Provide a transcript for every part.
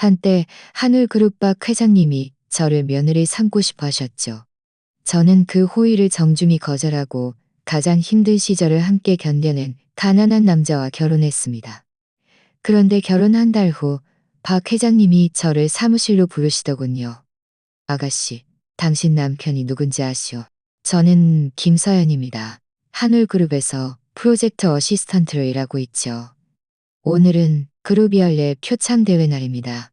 한때 한울그룹 박 회장님이 저를 며느리 삼고 싶어 하셨죠. 저는 그 호의를 정중히 거절하고 가장 힘든 시절을 함께 견뎌낸 가난한 남자와 결혼했습니다. 그런데 결혼 한 달 후 박 회장님이 저를 사무실로 부르시더군요. 아가씨, 당신 남편이 누군지 아시오? 저는 김서연입니다. 한울그룹에서 프로젝트 어시스턴트로 일하고 있죠. 오늘은 그룹이열의 표창대회 날입니다.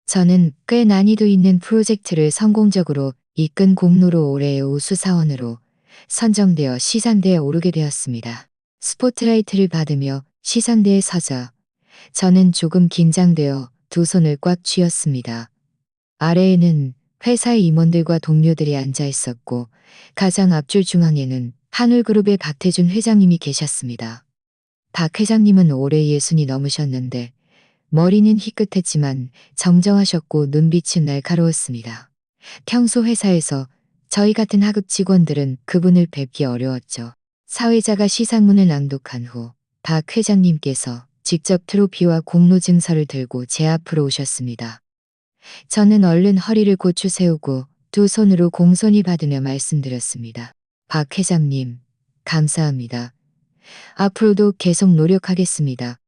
저는 꽤 난이도 있는 프로젝트를 성공적으로 이끈 공로로 올해의 우수사원으로 선정되어 시상대에 오르게 되었습니다. 스포트라이트를 받으며 시상대에 서자 저는 조금 긴장되어 두 손을 꽉 쥐었습니다. 아래에는 회사의 임원들과 동료들이 앉아 있었고 가장 앞줄 중앙에는 한울그룹의 박태준 회장님이 계셨습니다. 박 회장님은 올해 60이 넘으셨는데 머리는 희끗했지만 정정하셨고 눈빛은 날카로웠습니다. 평소 회사에서 저희 같은 하급 직원들은 그분을 뵙기 어려웠죠. 사회자가 시상문을 낭독한 후 박 회장님께서 직접 트로피와 공로증서를 들고 제 앞으로 오셨습니다. 저는 얼른 허리를 고추 세우고 두 손으로 공손히 받으며 말씀드렸습니다. 박 회장님, 감사합니다. 앞으로도 계속 노력하겠습니다.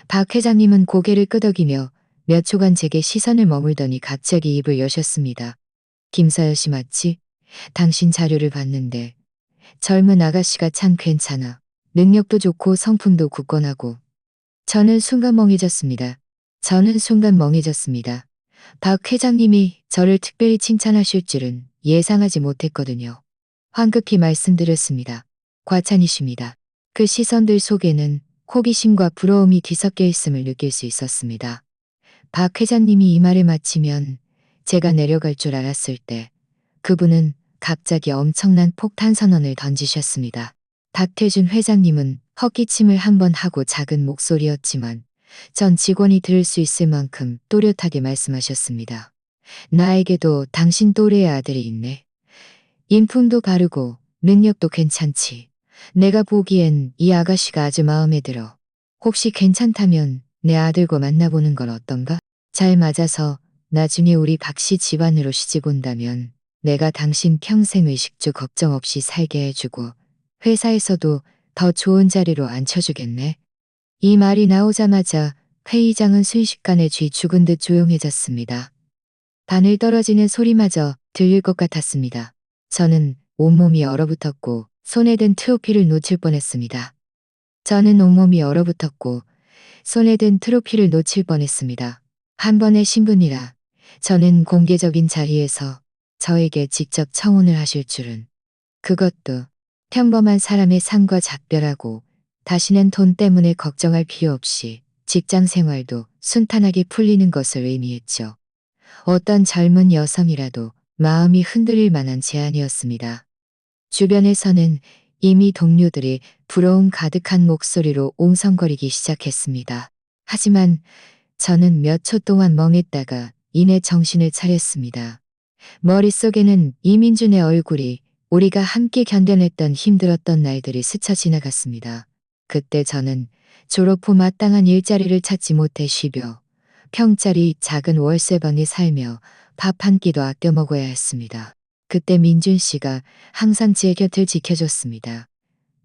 박 회장님은 고개를 끄덕이며 몇 초간 제게 시선을 머물더니 갑자기 입을 여셨습니다. 김서연 씨 맞지? 당신 자료를 봤는데 젊은 아가씨가 참 괜찮아. 능력도 좋고 성품도 굳건하고. 저는 순간 멍해졌습니다. 박 회장님이 저를 특별히 칭찬하실 줄은 예상하지 못했거든요. 황급히 말씀드렸습니다. 과찬이십니다. 그 시선들 속에는 호기심과 부러움이 뒤섞여 있음을 느낄 수 있었습니다. 박 회장님이 이 말을 마치면 제가 내려갈 줄 알았을 때 그분은 갑자기 엄청난 폭탄 선언을 던지셨습니다. 박태준 회장님은 헛기침을 한번 하고 작은 목소리였지만 전 직원이 들을 수 있을 만큼 또렷하게 말씀하셨습니다. 나에게도 당신 또래의 아들이 있네. 인품도 바르고 능력도 괜찮지. 내가 보기엔 이 아가씨가 아주 마음에 들어. 혹시 괜찮다면 내 아들과 만나보는 건 어떤가? 잘 맞아서 나중에 우리 박씨 집안으로 시집 온다면 내가 당신 평생 의식주 걱정 없이 살게 해주고 회사에서도 더 좋은 자리로 앉혀주겠네. 이 말이 나오자마자 회의장은 순식간에 쥐 죽은 듯 조용해졌습니다. 바늘 떨어지는 소리마저 들릴 것 같았습니다. 저는 온몸이 얼어붙었고 손에 든 트로피를 놓칠 뻔했습니다. 한 번의 신분이라 저는 공개적인 자리에서 저에게 직접 청혼을 하실 줄은. 그것도 평범한 사람의 삶과 작별하고 다시는 돈 때문에 걱정할 필요 없이 직장 생활도 순탄하게 풀리는 것을 의미했죠. 어떤 젊은 여성이라도 마음이 흔들릴 만한 제안이었습니다. 주변에서는 이미 동료들이 부러움 가득한 목소리로 옹성거리기 시작했습니다. 하지만 저는 몇 초 동안 멍했다가 이내 정신을 차렸습니다. 머릿속에는 이민준의 얼굴이 우리가 함께 견뎌냈던 힘들었던 날들이 스쳐 지나갔습니다. 그때 저는 졸업 후 마땅한 일자리를 찾지 못해 쉬며 평짜리 작은 월세방에 살며 밥 한 끼도 아껴 먹어야 했습니다. 그때 민준 씨가 항상 제 곁을 지켜줬습니다.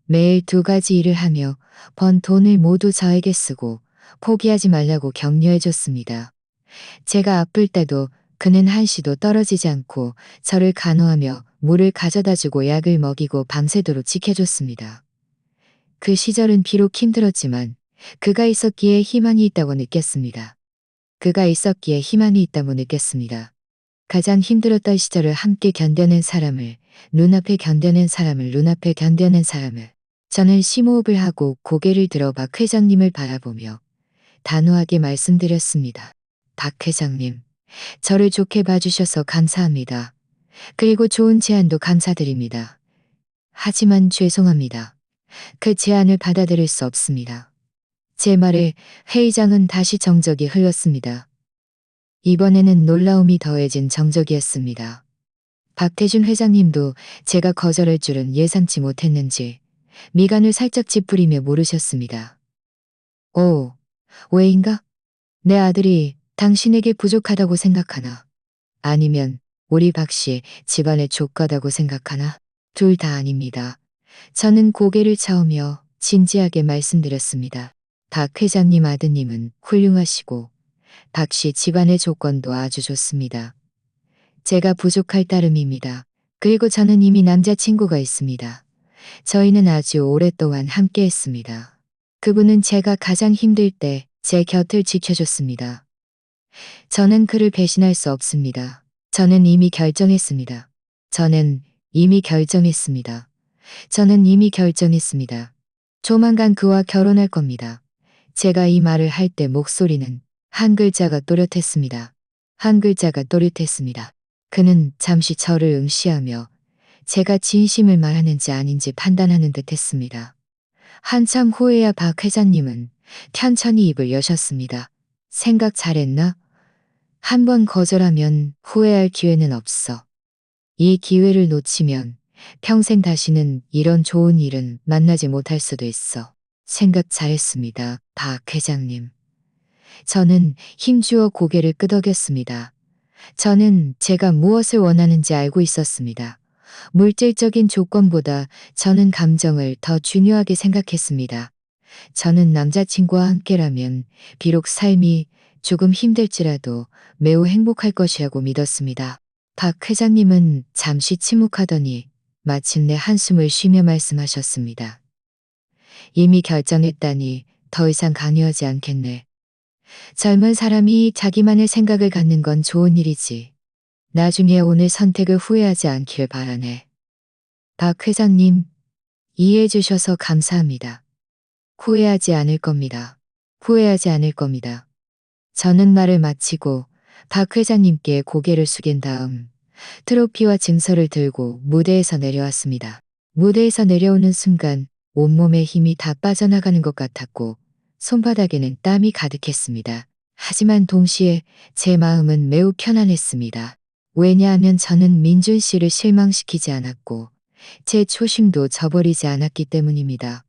매일 두 가지 일을 하며 번 돈을 모두 저에게 쓰고 포기하지 말라고 격려해줬습니다. 제가 아플 때도 그는 한시도 떨어지지 않고 저를 간호하며 물을 가져다주고 약을 먹이고 밤새도록 지켜줬습니다. 그 시절은 비록 힘들었지만 그가 있었기에 희망이 있다고 느꼈습니다. 가장 힘들었던 시절을 함께 견뎌낸 사람을, 눈앞에 견뎌낸 사람을 저는 심호흡을 하고 고개를 들어 박 회장님을 바라보며 단호하게 말씀드렸습니다. 박 회장님, 저를 좋게 봐주셔서 감사합니다. 그리고 좋은 제안도 감사드립니다. 하지만 죄송합니다. 그 제안을 받아들일 수 없습니다. 제 말에 회의장은 다시 정적이 흘렀습니다. 이번에는 놀라움이 더해진 정적이었습니다. 박태준 회장님도 제가 거절할 줄은 예상치 못했는지 미간을 살짝 찌푸리며 물으셨습니다. 오, 왜인가? 내 아들이 당신에게 부족하다고 생각하나? 아니면 우리 박 씨 집안에 족하다고 생각하나? 둘 다 아닙니다. 저는 고개를 저으며 진지하게 말씀드렸습니다. 박 회장님 아드님은 훌륭하시고 박 씨 집안의 조건도 아주 좋습니다. 제가 부족할 따름입니다. 그리고 저는 이미 남자친구가 있습니다. 저희는 아주 오랫동안 함께 했습니다. 그분은 제가 가장 힘들 때 제 곁을 지켜줬습니다. 저는 그를 배신할 수 없습니다. 저는 이미 결정했습니다. 저는 이미 결정했습니다. 저는 이미 결정했습니다. 조만간 그와 결혼할 겁니다. 제가 이 말을 할 때 목소리는 한 글자가 또렷했습니다. 한 글자가 또렷했습니다. 그는 잠시 저를 응시하며 제가 진심을 말하는지 아닌지 판단하는 듯 했습니다. 한참 후에야 박 회장님은 천천히 입을 여셨습니다. 생각 잘했나? 한 번 거절하면 후회할 기회는 없어. 이 기회를 놓치면 평생 다시는 이런 좋은 일은 만나지 못할 수도 있어. 생각 잘했습니다, 박 회장님. 저는 힘주어 고개를 끄덕였습니다. 저는 제가 무엇을 원하는지 알고 있었습니다. 물질적인 조건보다 저는 감정을 더 중요하게 생각했습니다. 저는 남자친구와 함께라면 비록 삶이 조금 힘들지라도 매우 행복할 것이라고 믿었습니다. 박 회장님은 잠시 침묵하더니 마침내 한숨을 쉬며 말씀하셨습니다. 이미 결정했다니 더 이상 강요하지 않겠네. 젊은 사람이 자기만의 생각을 갖는 건 좋은 일이지. 나중에 오늘 선택을 후회하지 않길 바라네. 박 회장님, 이해해 주셔서 감사합니다. 후회하지 않을 겁니다. 후회하지 않을 겁니다. 저는 말을 마치고 박 회장님께 고개를 숙인 다음 트로피와 증서를 들고 무대에서 내려왔습니다. 무대에서 내려오는 순간 온몸에 힘이 다 빠져나가는 것 같았고 손바닥에는 땀이 가득했습니다. 하지만 동시에 제 마음은 매우 편안했습니다. 왜냐하면 저는 민준 씨를 실망시키지 않았고 제 초심도 저버리지 않았기 때문입니다.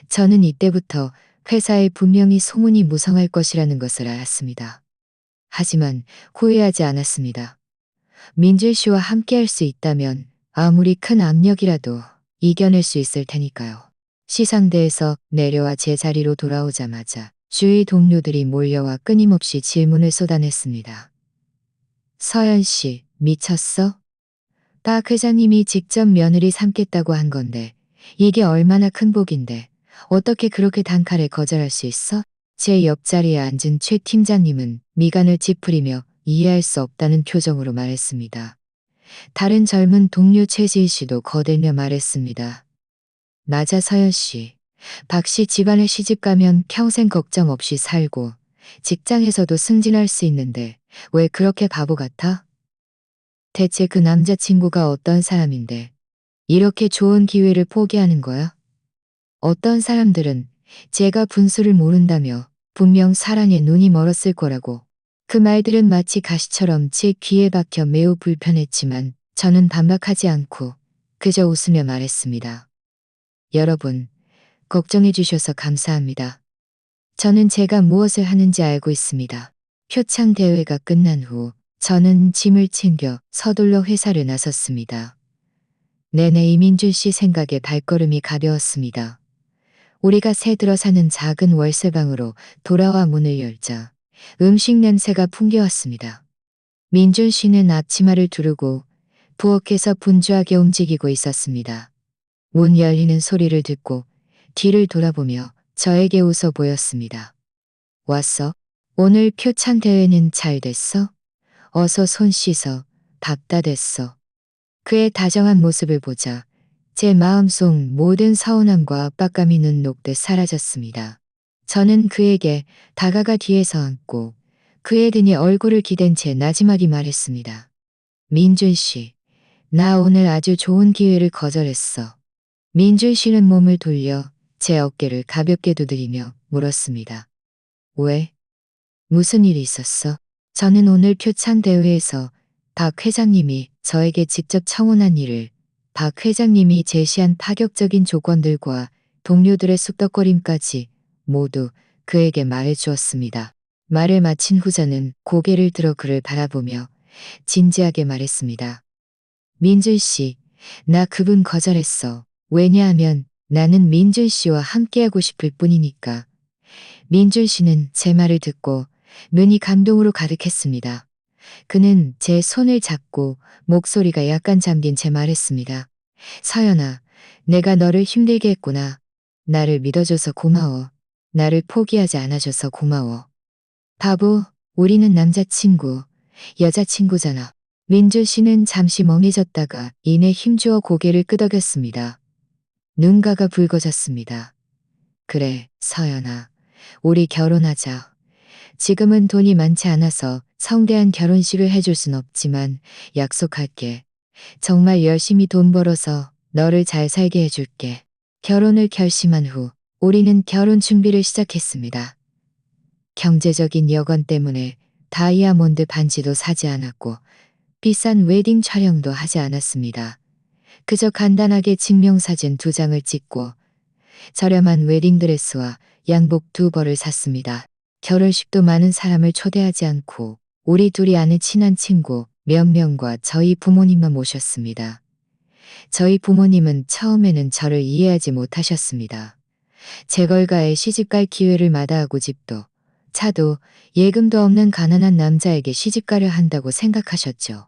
저는 이때부터 회사에 분명히 소문이 무성할 것이라는 것을 알았습니다. 하지만 후회하지 않았습니다. 민준 씨와 함께할 수 있다면 아무리 큰 압력이라도 이겨낼 수 있을 테니까요. 시상대에서 내려와 제자리로 돌아오자마자 주위 동료들이 몰려와 끊임없이 질문을 쏟아냈습니다. 서연 씨, 미쳤어? 박 회장님이 직접 며느리 삼겠다고 한 건데 이게 얼마나 큰 복인데 어떻게 그렇게 단칼에 거절할 수 있어? 제 옆자리에 앉은 최 팀장님은 미간을 찌푸리며 이해할 수 없다는 표정으로 말했습니다. 다른 젊은 동료 최지희 씨도 거들며 말했습니다. 맞아 서연 씨. 박 씨 집안에 시집 가면 평생 걱정 없이 살고 직장에서도 승진할 수 있는데 왜 그렇게 바보 같아? 대체 그 남자친구가 어떤 사람인데 이렇게 좋은 기회를 포기하는 거야? 어떤 사람들은 제가 분수를 모른다며 분명 사랑에 눈이 멀었을 거라고. 그 말들은 마치 가시처럼 제 귀에 박혀 매우 불편했지만 저는 반박하지 않고 그저 웃으며 말했습니다. 여러분, 걱정해 주셔서 감사합니다. 저는 제가 무엇을 하는지 알고 있습니다. 표창 대회가 끝난 후 저는 짐을 챙겨 서둘러 회사를 나섰습니다. 내내 이민준 씨 생각에 발걸음이 가벼웠습니다. 우리가 새 들어 사는 작은 월세방으로 돌아와 문을 열자 음식 냄새가 풍겨왔습니다. 민준 씨는 앞치마를 두르고 부엌에서 분주하게 움직이고 있었습니다. 문 열리는 소리를 듣고 뒤를 돌아보며 저에게 웃어 보였습니다. 왔어? 오늘 표창 대회는 잘 됐어? 어서 손 씻어. 밥 다 됐어. 그의 다정한 모습을 보자 제 마음속 모든 서운함과 압박감이 눈 녹듯 사라졌습니다. 저는 그에게 다가가 뒤에서 앉고 그의 등에 얼굴을 기댄 채 나지막이 말했습니다. 민준 씨, 나 오늘 아주 좋은 기회를 거절했어. 민준 씨는 몸을 돌려 제 어깨를 가볍게 두드리며 물었습니다. 왜? 무슨 일이 있었어? 저는 오늘 표창 대회에서 박 회장님이 저에게 직접 청혼한 일을 박 회장님이 제시한 파격적인 조건들과 동료들의 쑥덕거림까지 모두 그에게 말해 주었습니다. 말을 마친 후 저는 고개를 들어 그를 바라보며 진지하게 말했습니다. 민준 씨, 나 그분 거절했어. 왜냐하면 나는 민준 씨와 함께하고 싶을 뿐이니까. 민준 씨는 제 말을 듣고 눈이 감동으로 가득했습니다. 그는 제 손을 잡고 목소리가 약간 잠긴 채 말했습니다. 서연아, 내가 너를 힘들게 했구나. 나를 믿어줘서 고마워. 나를 포기하지 않아줘서 고마워. 바보, 우리는 남자친구, 여자친구잖아. 민주 씨는 잠시 멍해졌다가 이내 힘주어 고개를 끄덕였습니다. 눈가가 붉어졌습니다. 그래, 서연아. 우리 결혼하자. 지금은 돈이 많지 않아서 성대한 결혼식을 해줄 순 없지만 약속할게. 정말 열심히 돈 벌어서 너를 잘 살게 해줄게. 결혼을 결심한 후 우리는 결혼 준비를 시작했습니다. 경제적인 여건 때문에 다이아몬드 반지도 사지 않았고 비싼 웨딩 촬영도 하지 않았습니다. 그저 간단하게 증명사진 2장을 찍고 저렴한 웨딩드레스와 양복 2벌을 샀습니다. 결혼식도 많은 사람을 초대하지 않고 우리 둘이 아는 친한 친구 몇 명과 저희 부모님만 모셨습니다. 저희 부모님은 처음에는 저를 이해하지 못하셨습니다. 제 걸가에 시집갈 기회를 마다하고 집도, 차도, 예금도 없는 가난한 남자에게 시집가려 한다고 생각하셨죠.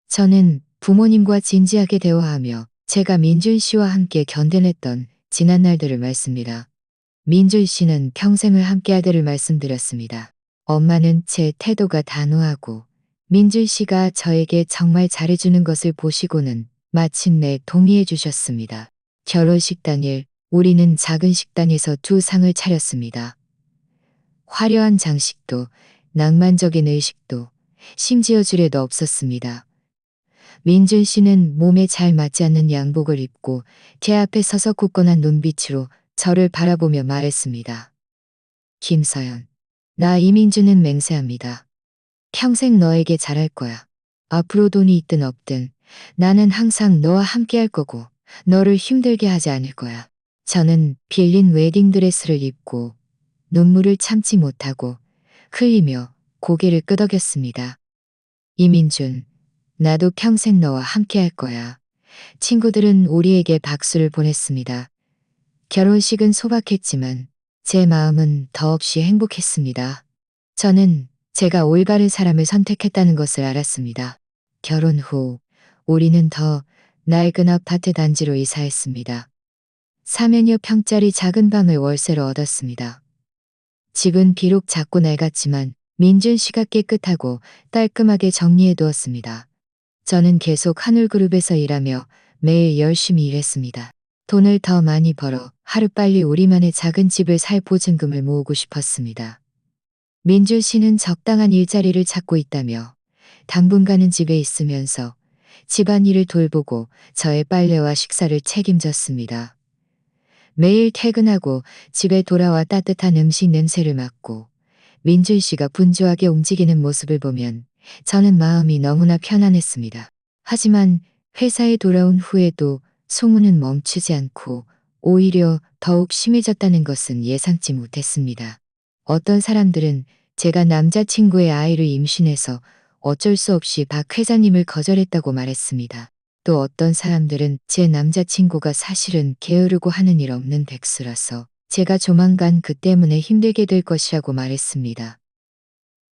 저는 부모님과 진지하게 대화하며 제가 민준 씨와 함께 견뎌냈던 지난 날들을 말씀니다. 민준 씨는 평생을 함께하기를 말씀드렸습니다. 엄마는 제 태도가 단호하고 민준 씨가 저에게 정말 잘해주는 것을 보시고는 마침내 동의해 주셨습니다. 결혼식 당일 우리는 작은 식당에서 2상을 차렸습니다. 화려한 장식도 낭만적인 의식도 심지어 주례도 없었습니다. 민준 씨는 몸에 잘 맞지 않는 양복을 입고 제 앞에 서서 굳건한 눈빛으로 저를 바라보며 말했습니다. 김서연, 나 이민준은 맹세합니다. 평생 너에게 잘할 거야. 앞으로 돈이 있든 없든 나는 항상 너와 함께 할 거고 너를 힘들게 하지 않을 거야. 저는 빌린 웨딩드레스를 입고 눈물을 참지 못하고 흘리며 고개를 끄덕였습니다. 이민준, 나도 평생 너와 함께 할 거야. 친구들은 우리에게 박수를 보냈습니다. 결혼식은 소박했지만 제 마음은 더없이 행복했습니다. 저는 제가 올바른 사람을 선택했다는 것을 알았습니다. 결혼 후 우리는 더 낡은 아파트 단지로 이사했습니다. 4면여 평짜리 작은 방을 월세로 얻었습니다. 집은 비록 작고 낡았지만 민준 씨가 깨끗하고 깔끔하게 정리해 두었습니다. 저는 계속 한울그룹에서 일하며 매일 열심히 일했습니다. 돈을 더 많이 벌어 하루빨리 우리만의 작은 집을 살 보증금을 모으고 싶었습니다. 민준 씨는 적당한 일자리를 찾고 있다며 당분간은 집에 있으면서 집안일을 돌보고 저의 빨래와 식사를 책임졌습니다. 매일 퇴근하고 집에 돌아와 따뜻한 음식 냄새를 맡고 민준 씨가 분주하게 움직이는 모습을 보면 저는 마음이 너무나 편안했습니다. 하지만 회사에 돌아온 후에도 소문은 멈추지 않고 오히려 더욱 심해졌다는 것은 예상치 못했습니다. 어떤 사람들은 제가 남자친구의 아이를 임신해서 어쩔 수 없이 박 회장님을 거절했다고 말했습니다. 또 어떤 사람들은 제 남자친구가 사실은 게으르고 하는 일 없는 백수라서 제가 조만간 그 때문에 힘들게 될 것이라고 말했습니다.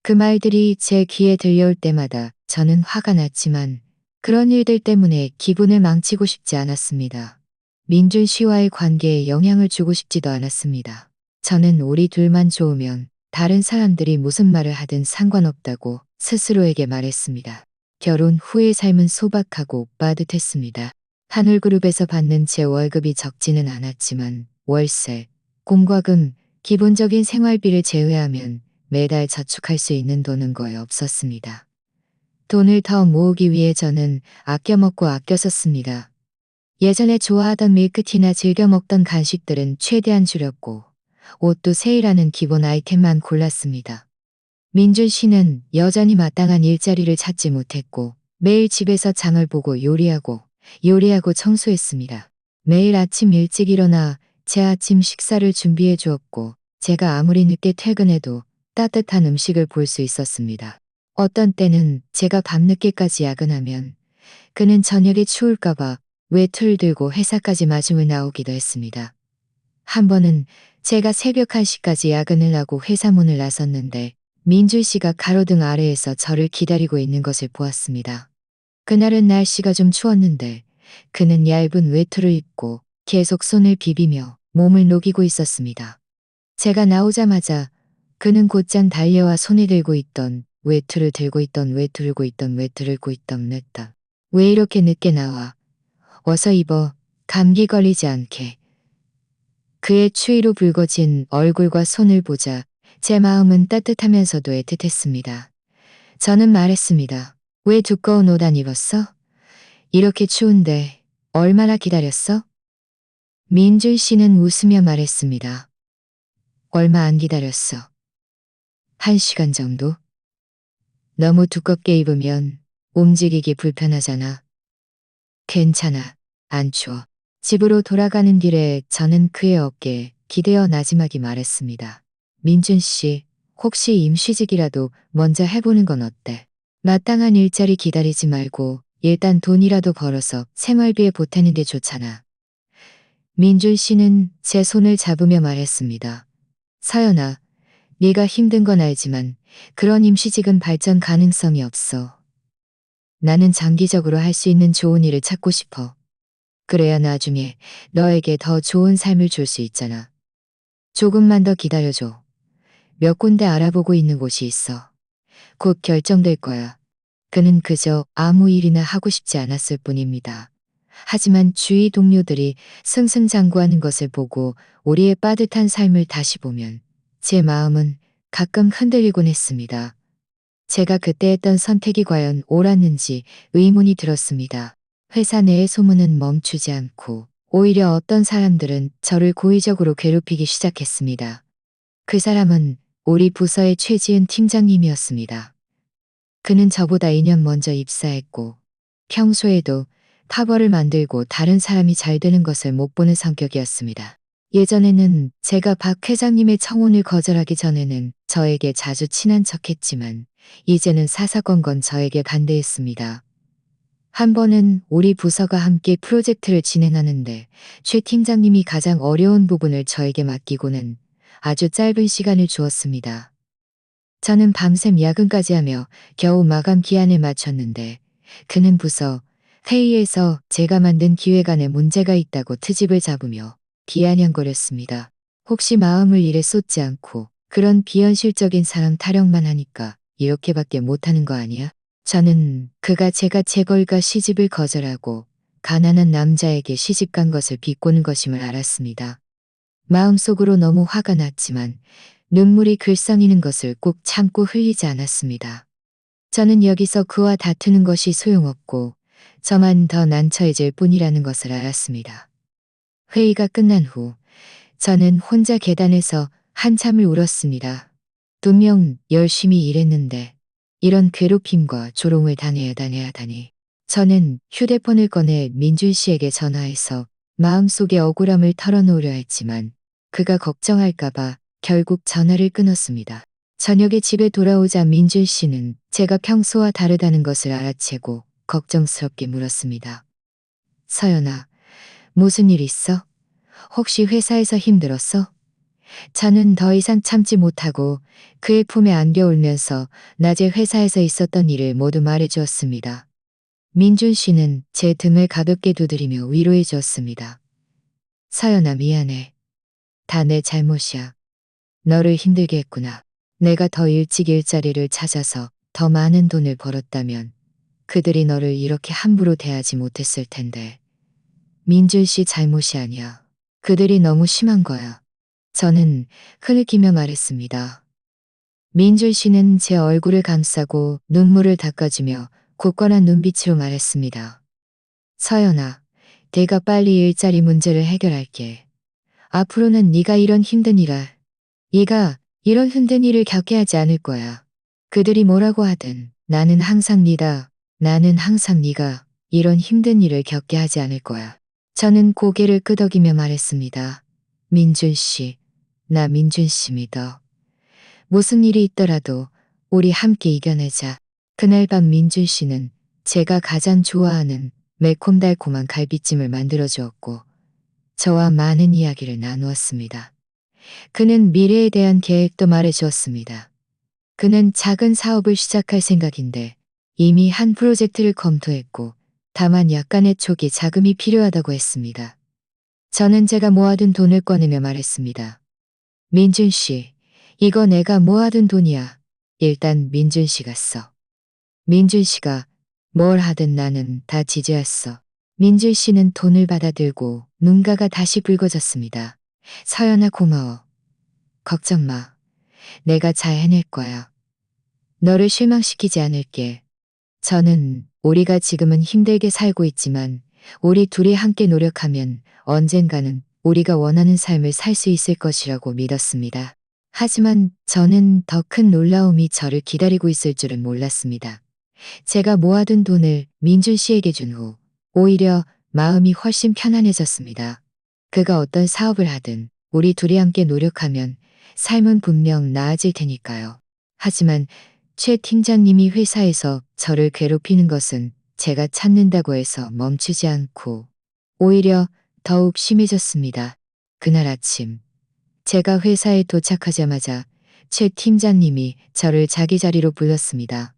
그 말들이 제 귀에 들려올 때마다 저는 화가 났지만 그런 일들 때문에 기분을 망치고 싶지 않았습니다. 민준 씨와의 관계에 영향을 주고 싶지도 않았습니다. 저는 우리 둘만 좋으면 다른 사람들이 무슨 말을 하든 상관없다고 스스로에게 말했습니다. 결혼 후의 삶은 소박하고 빠듯했습니다. 한울그룹에서 받는 제 월급이 적지는 않았지만 월세, 공과금, 기본적인 생활비를 제외하면 매달 저축할 수 있는 돈은 거의 없었습니다. 돈을 더 모으기 위해 저는 아껴 먹고 아껴 썼습니다. 예전에 좋아하던 밀크티나 즐겨 먹던 간식들은 최대한 줄였고 옷도 세일하는 기본 아이템만 골랐습니다. 민준 씨는 여전히 마땅한 일자리를 찾지 못했고 매일 집에서 장을 보고 요리하고 청소했습니다. 매일 아침 일찍 일어나 제 아침 식사를 준비해 주었고 제가 아무리 늦게 퇴근해도 따뜻한 음식을 볼 수 있었습니다. 어떤 때는 제가 밤늦게까지 야근하면 그는 저녁에 추울까봐 외투를 들고 회사까지 마중을 나오기도 했습니다. 한 번은 제가 새벽 1시까지 야근을 하고 회사 문을 나섰는데 민준 씨가 가로등 아래에서 저를 기다리고 있는 것을 보았습니다. 그날은 날씨가 좀 추웠는데 그는 얇은 외투를 입고 계속 손을 비비며 몸을 녹이고 있었습니다. 제가 나오자마자 그는 곧장 달려와 손에 들고 있던 외투를 들고 있던 외투를 들고 있던 냈다. 왜 이렇게 늦게 나와? 어서 입어. 감기 걸리지 않게. 그의 추위로 붉어진 얼굴과 손을 보자 제 마음은 따뜻하면서도 애틋했습니다. 저는 말했습니다. 왜 두꺼운 옷 안 입었어? 이렇게 추운데 얼마나 기다렸어? 민준 씨는 웃으며 말했습니다. 얼마 안 기다렸어. 1시간 정도? 너무 두껍게 입으면 움직이기 불편하잖아. 괜찮아. 안 추워. 집으로 돌아가는 길에 저는 그의 어깨에 기대어 나지막이 말했습니다. 민준 씨, 혹시 임시직이라도 먼저 해보는 건 어때? 마땅한 일자리 기다리지 말고 일단 돈이라도 벌어서 생활비에 보태는 게 좋잖아. 민준 씨는 제 손을 잡으며 말했습니다. 서연아, 네가 힘든 건 알지만 그런 임시직은 발전 가능성이 없어. 나는 장기적으로 할 수 있는 좋은 일을 찾고 싶어. 그래야 나중에 너에게 더 좋은 삶을 줄 수 있잖아. 조금만 더 기다려줘. 몇 군데 알아보고 있는 곳이 있어. 곧 결정될 거야. 그는 그저 아무 일이나 하고 싶지 않았을 뿐입니다. 하지만 주위 동료들이 승승장구하는 것을 보고 우리의 빠듯한 삶을 다시 보면 제 마음은 가끔 흔들리곤 했습니다. 제가 그때 했던 선택이 과연 옳았는지 의문이 들었습니다. 회사 내의 소문은 멈추지 않고 오히려 어떤 사람들은 저를 고의적으로 괴롭히기 시작했습니다. 그 사람은 우리 부서의 최지은 팀장님이었습니다. 그는 저보다 2년 먼저 입사했고 평소에도 파벌을 만들고 다른 사람이 잘 되는 것을 못 보는 성격이었습니다. 예전에는 제가 박 회장님의 청혼을 거절하기 전에는 저에게 자주 친한 척했지만 이제는 사사건건 저에게 반대했습니다. 한 번은 우리 부서가 함께 프로젝트를 진행하는데 최 팀장님이 가장 어려운 부분을 저에게 맡기고는 아주 짧은 시간을 주었습니다. 저는 밤샘 야근까지 하며 겨우 마감 기한에 맞췄는데 그는 부서 회의에서 제가 만든 기획안에 문제가 있다고 트집을 잡으며 비아냥거렸습니다. 혹시 마음을 일에 쏟지 않고 그런 비현실적인 사람 타령만 하니까 이렇게밖에 못하는 거 아니야? 저는 그가 제가 재벌가 시집을 거절하고 가난한 남자에게 시집간 것을 비꼬는 것임을 알았습니다. 마음속으로 너무 화가 났지만 눈물이 글썽이는 것을 꼭 참고 흘리지 않았습니다. 저는 여기서 그와 다투는 것이 소용없고 저만 더 난처해질 뿐이라는 것을 알았습니다. 회의가 끝난 후 저는 혼자 계단에서 한참을 울었습니다. 분명 열심히 일했는데 이런 괴롭힘과 조롱을 당해야 하다니. 저는 휴대폰을 꺼내 민준 씨에게 전화해서 마음속의 억울함을 털어놓으려 했지만 그가 걱정할까봐 결국 전화를 끊었습니다. 저녁에 집에 돌아오자 민준 씨는 제가 평소와 다르다는 것을 알아채고 걱정스럽게 물었습니다. 서연아, 무슨 일 있어? 혹시 회사에서 힘들었어? 저는 더 이상 참지 못하고 그의 품에 안겨 울면서 낮에 회사에서 있었던 일을 모두 말해주었습니다. 민준 씨는 제 등을 가볍게 두드리며 위로해 주었습니다. 서연아, 미안해. 다 내 잘못이야. 너를 힘들게 했구나. 내가 더 일찍 일자리를 찾아서 더 많은 돈을 벌었다면 그들이 너를 이렇게 함부로 대하지 못했을 텐데. 민준 씨 잘못이 아니야. 그들이 너무 심한 거야. 저는 흐느끼며 말했습니다. 민준 씨는 제 얼굴을 감싸고 눈물을 닦아주며 굳건한 눈빛으로 말했습니다. 서연아, 내가 빨리 일자리 문제를 해결할게. 앞으로는 네가 이런 힘든 일을 겪게 하지 않을 거야. 그들이 뭐라고 하든 나는 항상 네가 이런 힘든 일을 겪게 하지 않을 거야. 저는 고개를 끄덕이며 말했습니다. 민준 씨, 나 민준 씨 믿어. 무슨 일이 있더라도 우리 함께 이겨내자. 그날 밤 민준 씨는 제가 가장 좋아하는 매콤달콤한 갈비찜을 만들어 주었고 저와 많은 이야기를 나누었습니다. 그는 미래에 대한 계획도 말해 주었습니다. 그는 작은 사업을 시작할 생각인데 이미 한 프로젝트를 검토했고 다만 약간의 초기 자금이 필요하다고 했습니다. 저는 제가 모아둔 돈을 꺼내며 말했습니다. 민준 씨, 이거 내가 모아둔 돈이야. 일단 민준 씨가 써. 민준 씨가 뭘 하든 나는 다 지지했어. 민준 씨는 돈을 받아들고 눈가가 다시 붉어졌습니다. 서연아 고마워. 걱정 마. 내가 잘 해낼 거야. 너를 실망시키지 않을게. 저는 우리가 지금은 힘들게 살고 있지만 우리 둘이 함께 노력하면 언젠가는 우리가 원하는 삶을 살 수 있을 것이라고 믿었습니다. 하지만 저는 더 큰 놀라움이 저를 기다리고 있을 줄은 몰랐습니다. 제가 모아둔 돈을 민준 씨에게 준 후 오히려 마음이 훨씬 편안해졌습니다. 그가 어떤 사업을 하든 우리 둘이 함께 노력하면 삶은 분명 나아질 테니까요. 하지만 최 팀장님이 회사에서 저를 괴롭히는 것은 제가 찾는다고 해서 멈추지 않고 오히려 더욱 심해졌습니다. 그날 아침 제가 회사에 도착하자마자 최 팀장님이 저를 자기 자리로 불렀습니다.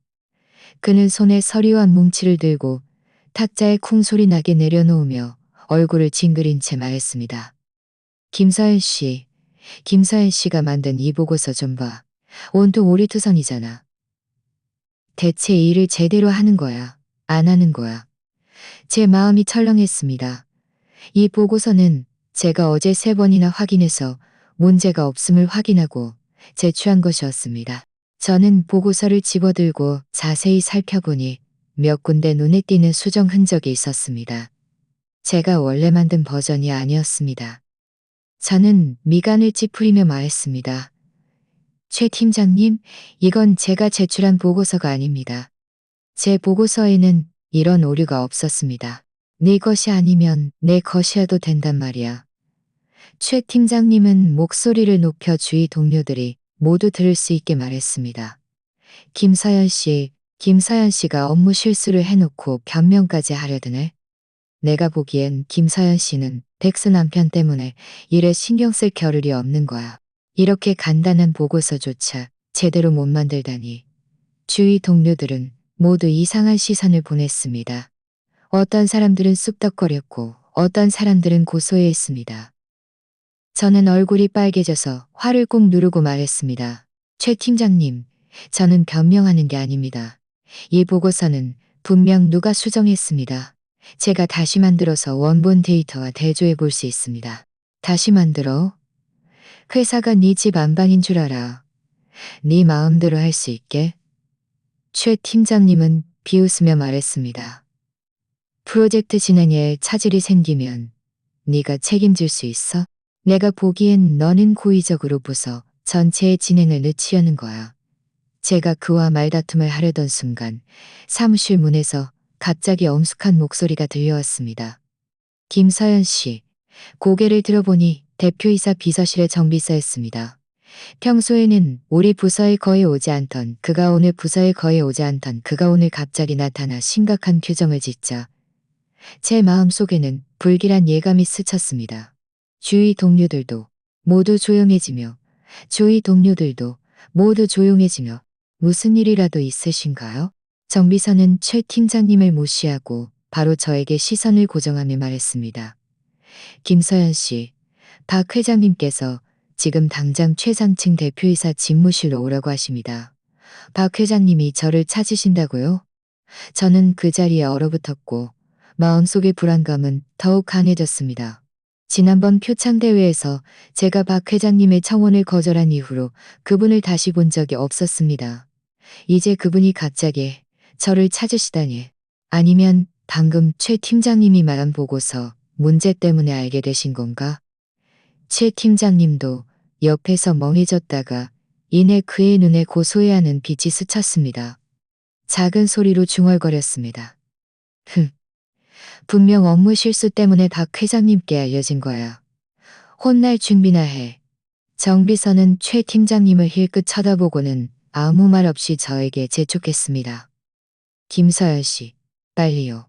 그는 손에 서류와 뭉치를 들고 탁자에 쿵소리 나게 내려놓으며 얼굴을 징그린 채 말했습니다. 김서연 씨, 김서연 씨가 만든 이 보고서 좀 봐. 온통 오리투성이잖아. 대체 일을 제대로 하는 거야? 안 하는 거야? 제 마음이 철렁했습니다. 이 보고서는 제가 어제 3번이나 확인해서 문제가 없음을 확인하고 제출한 것이었습니다. 저는 보고서를 집어들고 자세히 살펴보니 몇 군데 눈에 띄는 수정 흔적이 있었습니다. 제가 원래 만든 버전이 아니었습니다. 저는 미간을 찌푸리며 말했습니다. 최 팀장님, 이건 제가 제출한 보고서가 아닙니다. 제 보고서에는 이런 오류가 없었습니다. 네 것이 아니면 내 것이어도 된단 말이야. 최 팀장님은 목소리를 높여 주위 동료들이 모두 들을 수 있게 말했습니다. 김서연 씨가 업무 실수를 해놓고 변명까지 하려드네. 내가 보기엔 김서연 씨는 덱스 남편 때문에 일에 신경 쓸 겨를이 없는 거야. 이렇게 간단한 보고서조차 제대로 못 만들다니. 주위 동료들은 모두 이상한 시선을 보냈습니다. 어떤 사람들은 쑥덕거렸고 어떤 사람들은 고소해했습니다. 저는 얼굴이 빨개져서 화를 꾹 누르고 말했습니다. 최 팀장님, 저는 변명하는 게 아닙니다. 이 보고서는 분명 누가 수정했습니다. 제가 다시 만들어서 원본 데이터와 대조해 볼 수 있습니다. 다시 만들어? 회사가 네 집 안방인 줄 알아. 네 마음대로 할 수 있게? 최 팀장님은 비웃으며 말했습니다. 프로젝트 진행에 차질이 생기면 네가 책임질 수 있어? 내가 보기엔 너는 고의적으로 부서 전체의 진행을 늦추려는 거야. 제가 그와 말다툼을 하려던 순간 사무실 문에서 갑자기 엄숙한 목소리가 들려왔습니다. 김서연 씨, 고개를 들어보니 대표이사 비서실의 정비서였습니다. 평소에는 우리 부서에 거의 오지 않던 그가 오늘 부서에 거의 오지 않던 그가 오늘 갑자기 나타나 심각한 표정을 짓자 제 마음속에는 불길한 예감이 스쳤습니다. 주위 동료들도 모두 조용해지며 무슨 일이라도 있으신가요? 정비서는 최 팀장님을 무시하고 바로 저에게 시선을 고정하며 말했습니다. 김서연 씨, 박 회장님께서 지금 당장 최상층 대표이사 집무실로 오라고 하십니다. 박 회장님이 저를 찾으신다고요? 저는 그 자리에 얼어붙었고 마음속의 불안감은 더욱 강해졌습니다. 지난번 표창대회에서 제가 박 회장님의 청원을 거절한 이후로 그분을 다시 본 적이 없었습니다. 이제 그분이 갑자기 저를 찾으시다니. 아니면 방금 최 팀장님이 말한 보고서 문제 때문에 알게 되신 건가? 최 팀장님도 옆에서 멍해졌다가 이내 그의 눈에 고소해하는 빛이 스쳤습니다. 작은 소리로 중얼거렸습니다. 분명 업무 실수 때문에 박 회장님께 알려진 거야. 혼날 준비나 해. 정비서는 최 팀장님을 힐끗 쳐다보고는 아무 말 없이 저에게 재촉했습니다. 김서연 씨, 빨리요.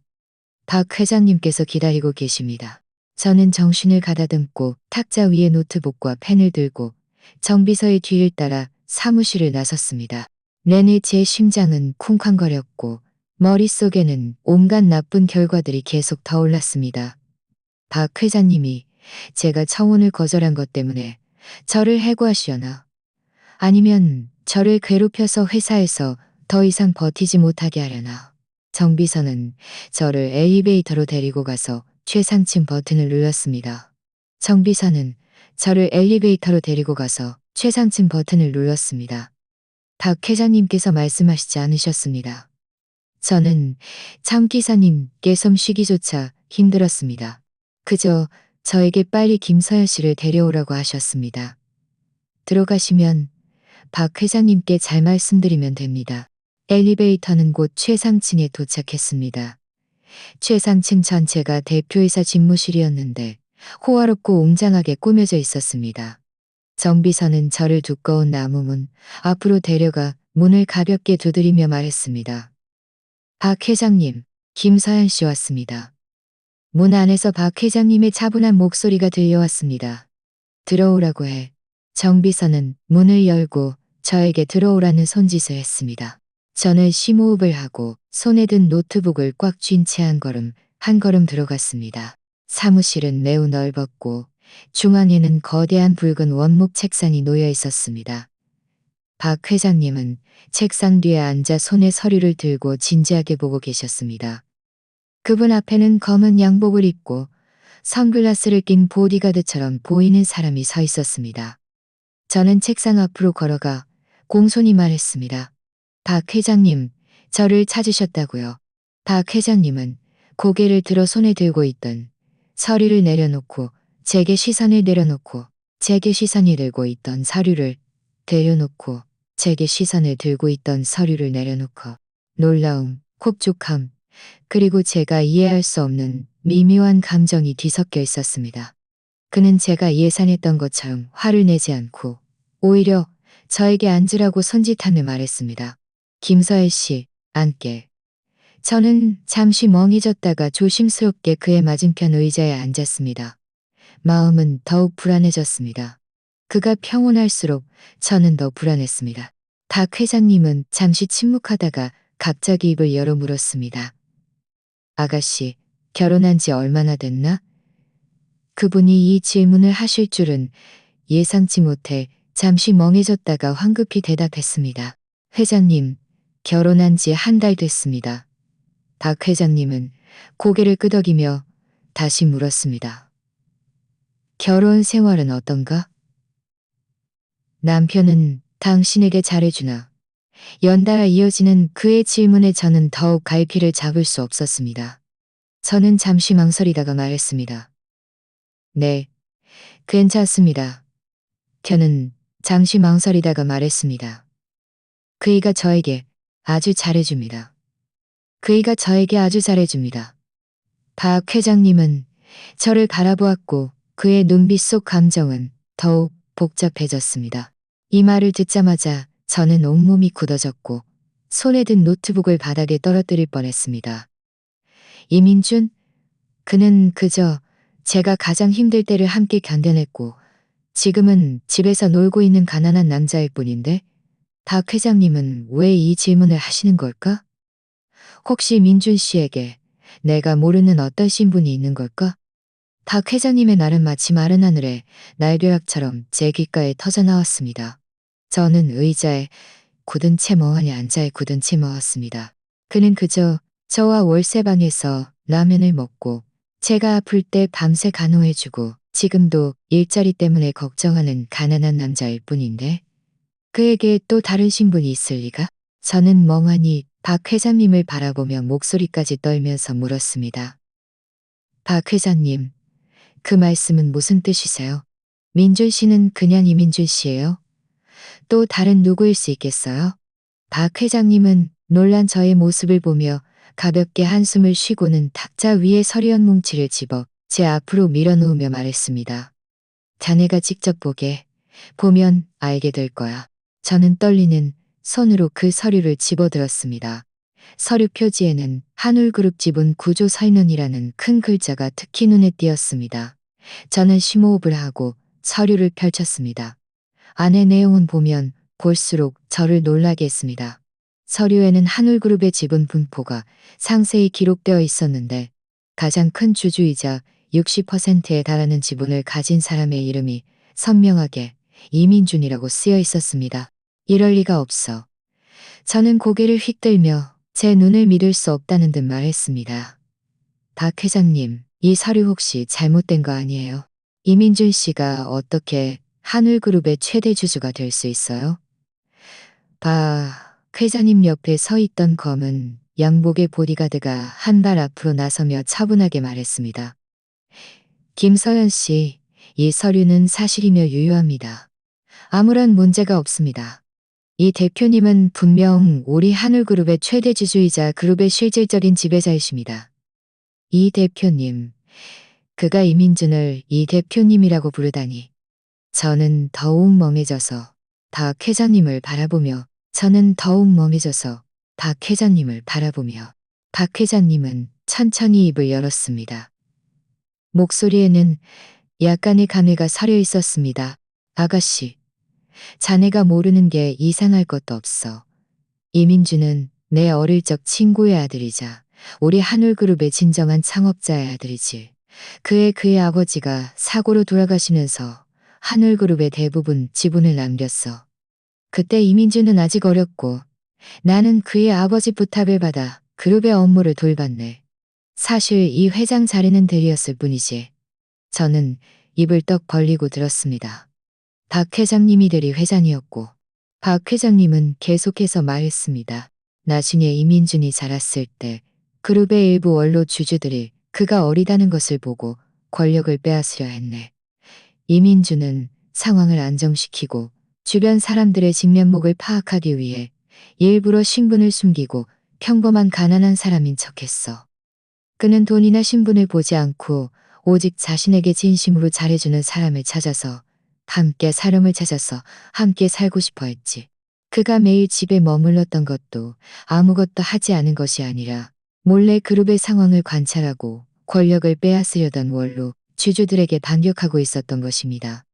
박 회장님께서 기다리고 계십니다. 저는 정신을 가다듬고 탁자 위에 노트북과 펜을 들고 정비서의 뒤를 따라 사무실을 나섰습니다. 내내 제 심장은 쿵쾅거렸고 머릿속에는 온갖 나쁜 결과들이 계속 떠올랐습니다. 박 회장님이 제가 청혼을 거절한 것 때문에 저를 해고하시거나 아니면 저를 괴롭혀서 회사에서 더 이상 버티지 못하게 하려나. 정비서는 저를 엘리베이터로 데리고 가서 최상층 버튼을 눌렀습니다. 정비서는 저를 엘리베이터로 데리고 가서 최상층 버튼을 눌렀습니다. 박 회장님께서 말씀하시지 않으셨습니다. 저는 참기사님께 숨쉬기조차 힘들었습니다. 그저 저에게 빨리 김서연 씨를 데려오라고 하셨습니다. 들어가시면 박 회장님께 잘 말씀드리면 됩니다. 엘리베이터는 곧 최상층에 도착했습니다. 최상층 전체가 대표이사 집무실이었는데 호화롭고 웅장하게 꾸며져 있었습니다. 정비서는 저를 두꺼운 나무문 앞으로 데려가 문을 가볍게 두드리며 말했습니다. 박 회장님, 김서연 씨 왔습니다. 문 안에서 박 회장님의 차분한 목소리가 들려왔습니다. 들어오라고 해. 정비서는 문을 열고 저에게 들어오라는 손짓을 했습니다. 저는 심호흡을 하고 손에 든 노트북을 꽉 쥔 채 한 걸음 들어갔습니다. 사무실은 매우 넓었고 중앙에는 거대한 붉은 원목 책상이 놓여 있었습니다. 박 회장님은 책상 뒤에 앉아 손에 서류를 들고 진지하게 보고 계셨습니다. 그분 앞에는 검은 양복을 입고 선글라스를 낀 보디가드처럼 보이는 사람이 서 있었습니다. 저는 책상 앞으로 걸어가 공손히 말했습니다. 박 회장님, 저를 찾으셨다고요. 박 회장님은 고개를 들어 손에 들고 있던 서류를 내려놓고 제게 시선을 내려놓고 제게 시선이 들고 있던 서류를 내려놓고 제게 시선을 들고 있던 서류를 내려놓고 놀라움, 혹독함, 그리고 제가 이해할 수 없는 미묘한 감정이 뒤섞여 있었습니다. 그는 제가 예상했던 것처럼 화를 내지 않고 오히려 저에게 앉으라고 손짓하며 말했습니다. 김서연 씨, 앉게. 저는 잠시 멍해졌다가 조심스럽게 그의 맞은편 의자에 앉았습니다. 마음은 더욱 불안해졌습니다. 그가 평온할수록 저는 더 불안했습니다. 박 회장님은 잠시 침묵하다가 갑자기 입을 열어 물었습니다. 아가씨, 결혼한 지 얼마나 됐나? 그분이 이 질문을 하실 줄은 예상치 못해 잠시 멍해졌다가 황급히 대답했습니다. 회장님, 결혼한 지 한 달 됐습니다. 박 회장님은 고개를 끄덕이며 다시 물었습니다. 결혼 생활은 어떤가? 남편은 당신에게 잘해주나? 연달아 이어지는 그의 질문에 저는 더욱 갈피를 잡을 수 없었습니다. 저는 잠시 망설이다가 말했습니다. 네, 괜찮습니다. 저는 잠시 망설이다가 말했습니다. 그이가 저에게 아주 잘해줍니다. 그이가 저에게 아주 잘해줍니다. 박 회장님은 저를 바라보았고 그의 눈빛 속 감정은 더욱 복잡해졌습니다. 이 말을 듣자마자 저는 온몸이 굳어졌고 손에 든 노트북을 바닥에 떨어뜨릴 뻔했습니다. 이민준? 그는 그저 제가 가장 힘들 때를 함께 견뎌냈고 지금은 집에서 놀고 있는 가난한 남자일 뿐인데 박 회장님은 왜 이 질문을 하시는 걸까? 혹시 민준 씨에게 내가 모르는 어떤 신분이 있는 걸까? 박 회장님의 말은 마치 마른 하늘에 날벼락처럼 제 귓가에 터져나왔습니다. 저는 의자에 굳은 채 멍하니 앉아 굳은 채 먹었습니다. 그는 그저 저와 월세방에서 라면을 먹고 제가 아플 때 밤새 간호해주고 지금도 일자리 때문에 걱정하는 가난한 남자일 뿐인데 그에게 또 다른 신분이 있을 리가? 저는 멍하니 박 회장님을 바라보며 목소리까지 떨면서 물었습니다. 박 회장님, 그 말씀은 무슨 뜻이세요? 민준 씨는 그냥 이민준 씨예요? 또 다른 누구일 수 있겠어요? 박 회장님은 놀란 저의 모습을 보며 가볍게 한숨을 쉬고는 탁자 위에 서리한 뭉치를 집어 제 앞으로 밀어놓으며 말했습니다. 자네가 직접 보게. 보면 알게 될 거야. 저는 떨리는 손으로 그 서류를 집어들었습니다. 서류 표지에는 한울그룹 지분 구조 설명이라는 큰 글자가 특히 눈에 띄었습니다. 저는 심호흡을 하고 서류를 펼쳤습니다. 안의 내용은 보면 볼수록 저를 놀라게 했습니다. 서류에는 한울그룹의 지분 분포가 상세히 기록되어 있었는데 가장 큰 주주이자 60%에 달하는 지분을 가진 사람의 이름이 선명하게 이민준이라고 쓰여 있었습니다. 이럴 리가 없어. 저는 고개를 휙 들며 제 눈을 믿을 수 없다는 듯 말했습니다. 박 회장님, 이 서류 혹시 잘못된 거 아니에요? 이민준 씨가 어떻게 한울그룹의 최대 주주가 될 수 있어요? 박 회장님 옆에 서 있던 검은 양복의 보디가드가 한 발 앞으로 나서며 차분하게 말했습니다. 김서연 씨, 이 서류는 사실이며 유효합니다. 아무런 문제가 없습니다. 이 대표님은 분명 우리 한울그룹의 최대 주주이자 그룹의 실질적인 지배자이십니다. 이 대표님, 그가 이민준을 이 대표님이라고 부르다니. 저는 더욱 멍해져서 박 회장님을 바라보며 박 회장님은 천천히 입을 열었습니다. 목소리에는 약간의 감회가 서려 있었습니다. 아가씨, 자네가 모르는 게 이상할 것도 없어. 이민준은 내 어릴 적 친구의 아들이자 우리 한울그룹의 진정한 창업자의 아들이지. 그의 아버지가 사고로 돌아가시면서 한울그룹의 대부분 지분을 남겼어. 그때 이민준은 아직 어렸고 나는 그의 아버지 부탁을 받아 그룹의 업무를 돌봤네. 사실 이 회장 자리는 대리였을 뿐이지. 저는 입을 떡 벌리고 들었습니다. 박 회장님이 대리 회장이었고 박 회장님은 계속해서 말했습니다. 나중에 이민준이 자랐을 때 그룹의 일부 원로 주주들이 그가 어리다는 것을 보고 권력을 빼앗으려 했네. 이민준은 상황을 안정시키고 주변 사람들의 진면목을 파악하기 위해 일부러 신분을 숨기고 평범한 가난한 사람인 척했어. 그는 돈이나 신분을 보지 않고 오직 자신에게 진심으로 잘해주는 사람을 찾아서 함께 살고 싶어 했지. 그가 매일 집에 머물렀던 것도 아무것도 하지 않은 것이 아니라 몰래 그룹의 상황을 관찰하고 권력을 빼앗으려던 원로 주주들에게 반격하고 있었던 것입니다.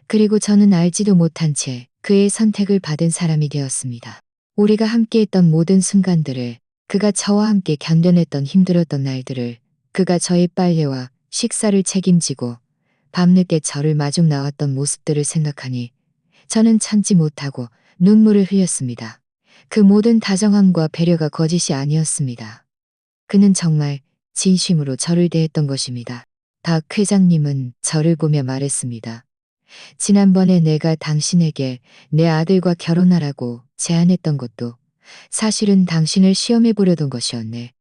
그리고 저는 알지도 못한 채 그의 선택을 받은 사람이 되었습니다. 우리가 함께했던 모든 순간들을, 그가 저와 함께 견뎌냈던 힘들었던 날들을, 그가 저의 빨래와 식사를 책임지고 밤늦게 저를 마중 나왔던 모습들을 생각하니 저는 참지 못하고 눈물을 흘렸습니다. 그 모든 다정함과 배려가 거짓이 아니었습니다. 그는 정말 진심으로 저를 대했던 것입니다. 박 회장님은 저를 보며 말했습니다. 지난번에 내가 당신에게 내 아들과 결혼하라고 제안했던 것도 사실은 당신을 시험해 보려던 것이었네.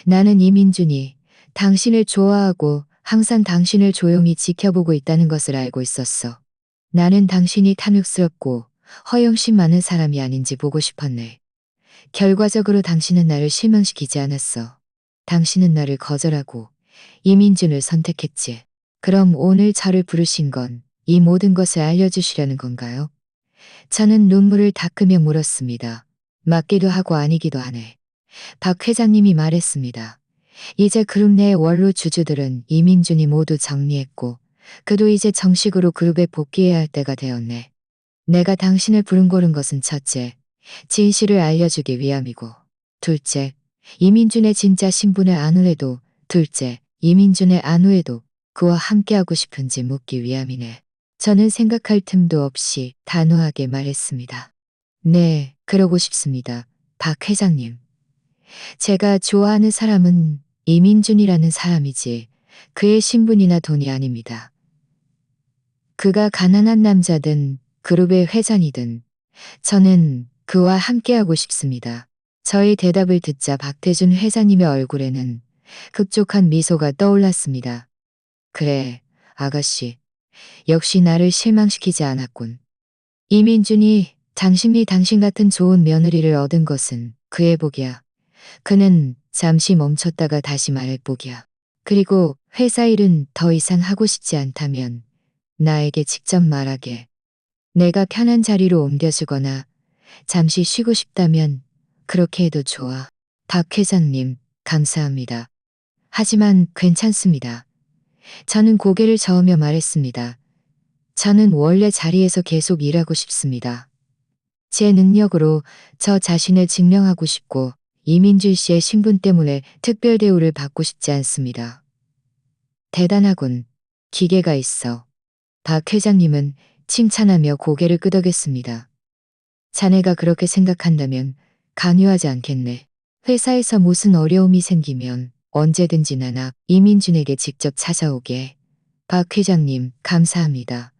나는 이민준이 당신을 좋아하고 항상 당신을 조용히 지켜보고 있다는 것을 알고 있었어. 나는 당신이 탐욕스럽고 허영심 많은 사람이 아닌지 보고 싶었네. 결과적으로 당신은 나를 실망시키지 않았어. 당신은 나를 거절하고 이민준을 선택했지. 그럼 오늘 저를 부르신 건 이 모든 것을 알려주시려는 건가요? 저는 눈물을 닦으며 물었습니다. 맞기도 하고 아니기도 하네. 박 회장님이 말했습니다. 이제 그룹 내 원로 주주들은 이민준이 모두 정리했고 그도 이제 정식으로 그룹에 복귀해야 할 때가 되었네. 내가 당신을 부른 것은 첫째, 진실을 알려주기 위함이고, 둘째, 이민준의 진짜 신분을 안 후에도, 둘째, 이민준의 안 후에도 그와 함께하고 싶은지 묻기 위함이네. 저는 생각할 틈도 없이 단호하게 말했습니다. 네, 그러고 싶습니다. 박 회장님. 제가 좋아하는 사람은 이민준이라는 사람이지 그의 신분이나 돈이 아닙니다. 그가 가난한 남자든 그룹의 회장이든 저는 그와 함께하고 싶습니다. 저의 대답을 듣자 박태준 회장님의 얼굴에는 급족한 미소가 떠올랐습니다. 그래, 아가씨. 역시 나를 실망시키지 않았군. 이민준이 당신이 당신 같은 좋은 며느리를 얻은 것은 그의 복이야. 그는 잠시 멈췄다가 다시 말해보기야. 그리고 회사 일은 더 이상 하고 싶지 않다면 나에게 직접 말하게. 내가 편한 자리로 옮겨주거나 잠시 쉬고 싶다면 그렇게 해도 좋아. 박 회장님, 감사합니다. 하지만 괜찮습니다. 저는 고개를 저으며 말했습니다. 저는 원래 자리에서 계속 일하고 싶습니다. 제 능력으로 저 자신을 증명하고 싶고 이민준 씨의 신분 때문에 특별 대우를 받고 싶지 않습니다. 대단하군. 기계가 있어. 박 회장님은 칭찬하며 고개를 끄덕였습니다. 자네가 그렇게 생각한다면 강요하지 않겠네. 회사에서 무슨 어려움이 생기면 언제든지 나나 이민준에게 직접 찾아오게. 박 회장님, 감사합니다.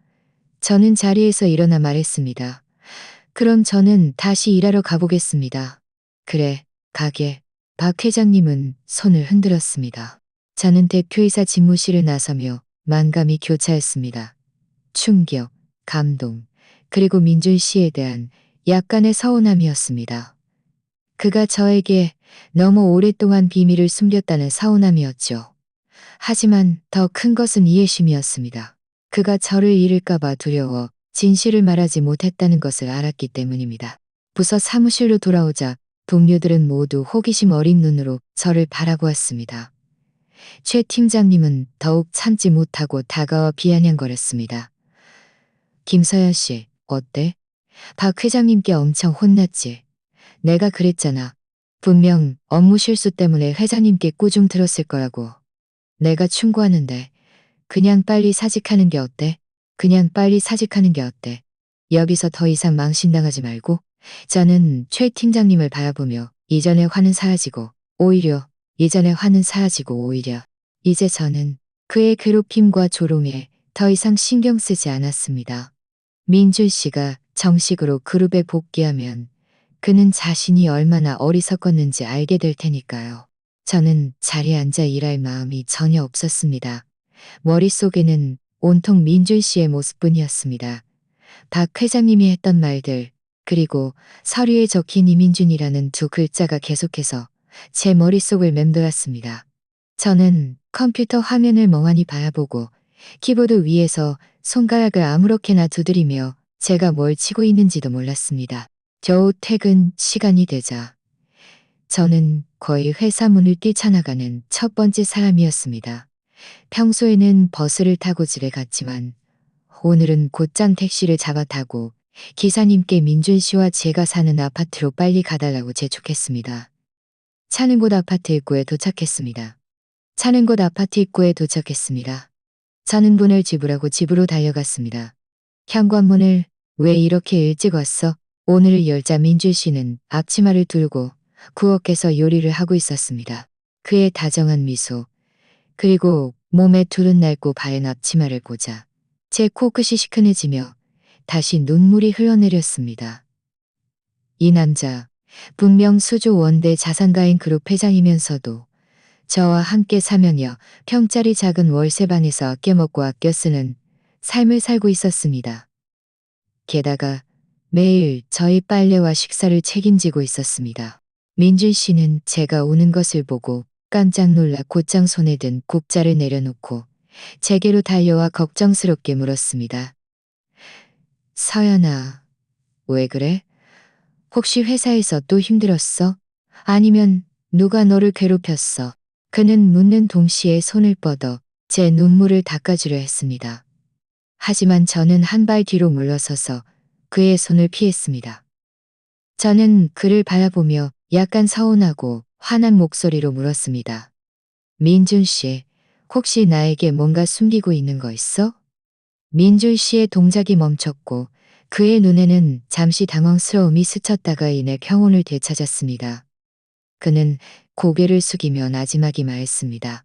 저는 자리에서 일어나 말했습니다. 그럼 저는 다시 일하러 가보겠습니다. 그래, 가게. 박 회장님은 손을 흔들었습니다. 저는 대표이사 집무실을 나서며 만감이 교차했습니다. 충격, 감동, 그리고 민준 씨에 대한 약간의 서운함이었습니다. 그가 저에게 너무 오랫동안 비밀을 숨겼다는 서운함이었죠. 하지만 더 큰 것은 이해심이었습니다. 그가 저를 잃을까봐 두려워 진실을 말하지 못했다는 것을 알았기 때문입니다. 부서 사무실로 돌아오자 동료들은 모두 호기심 어린 눈으로 저를 바라보았습니다. 최 팀장님은 더욱 참지 못하고 다가와 비아냥거렸습니다. 김서연 씨, 어때? 박 회장님께 엄청 혼났지. 내가 그랬잖아. 분명 업무 실수 때문에 회장님께 꾸중 들었을 거라고. 내가 충고하는데 그냥 빨리 사직하는 게 어때? 그냥 빨리 사직하는 게 어때? 여기서 더 이상 망신당하지 말고. 저는 최 팀장님을 바라보며 이전의 화는 사라지고 오히려 이제 저는 그의 괴롭힘과 조롱에 더 이상 신경 쓰지 않았습니다. 민준 씨가 정식으로 그룹에 복귀하면 그는 자신이 얼마나 어리석었는지 알게 될 테니까요. 저는 자리에 앉아 일할 마음이 전혀 없었습니다. 머릿속에는 온통 민준 씨의 모습뿐이었습니다. 박 회장님이 했던 말들, 그리고 서류에 적힌 이민준이라는 두 글자가 계속해서 제 머릿속을 맴돌았습니다. 저는 컴퓨터 화면을 멍하니 바라보고 키보드 위에서 손가락을 아무렇게나 두드리며 제가 뭘 치고 있는지도 몰랐습니다. 겨우 퇴근 시간이 되자 저는 거의 회사 문을 뛰쳐나가는 첫 번째 사람이었습니다. 평소에는 버스를 타고 집에 갔지만 오늘은 곧장 택시를 잡아 타고 기사님께 민준 씨와 제가 사는 아파트로 빨리 가달라고 재촉했습니다. 차는 곳 아파트 입구에 도착했습니다. 저는 문을 지불하고 집으로 달려갔습니다. 현관문을 왜 이렇게 일찍 왔어? 오늘을 열자 민준 씨는 앞치마를 들고 부엌에서 요리를 하고 있었습니다. 그의 다정한 미소, 그리고 몸에 두른 낡고 바른 앞치마를 보자 제 코끝이 시큰해지며 다시 눈물이 흘러내렸습니다. 이 남자, 분명 수조 원대 자산가인 그룹 회장이면서도 저와 함께 사면여 평짜리 작은 월세방에서 아껴 먹고 아껴 쓰는 삶을 살고 있었습니다. 게다가 매일 저희 빨래와 식사를 책임지고 있었습니다. 민준 씨는 제가 오는 것을 보고 깜짝 놀라 곧장 손에 든 국자를 내려놓고 제게로 달려와 걱정스럽게 물었습니다. 서연아, 왜 그래? 혹시 회사에서 또 힘들었어? 아니면 누가 너를 괴롭혔어? 그는 묻는 동시에 손을 뻗어 제 눈물을 닦아주려 했습니다. 하지만 저는 한 발 뒤로 물러서서 그의 손을 피했습니다. 저는 그를 바라보며 약간 서운하고 화난 목소리로 물었습니다. 민준 씨, 혹시 나에게 뭔가 숨기고 있는 거 있어? 민준 씨의 동작이 멈췄고 그의 눈에는 잠시 당황스러움이 스쳤다가 이내 평온을 되찾았습니다. 그는 고개를 숙이며 나지막이 말했습니다.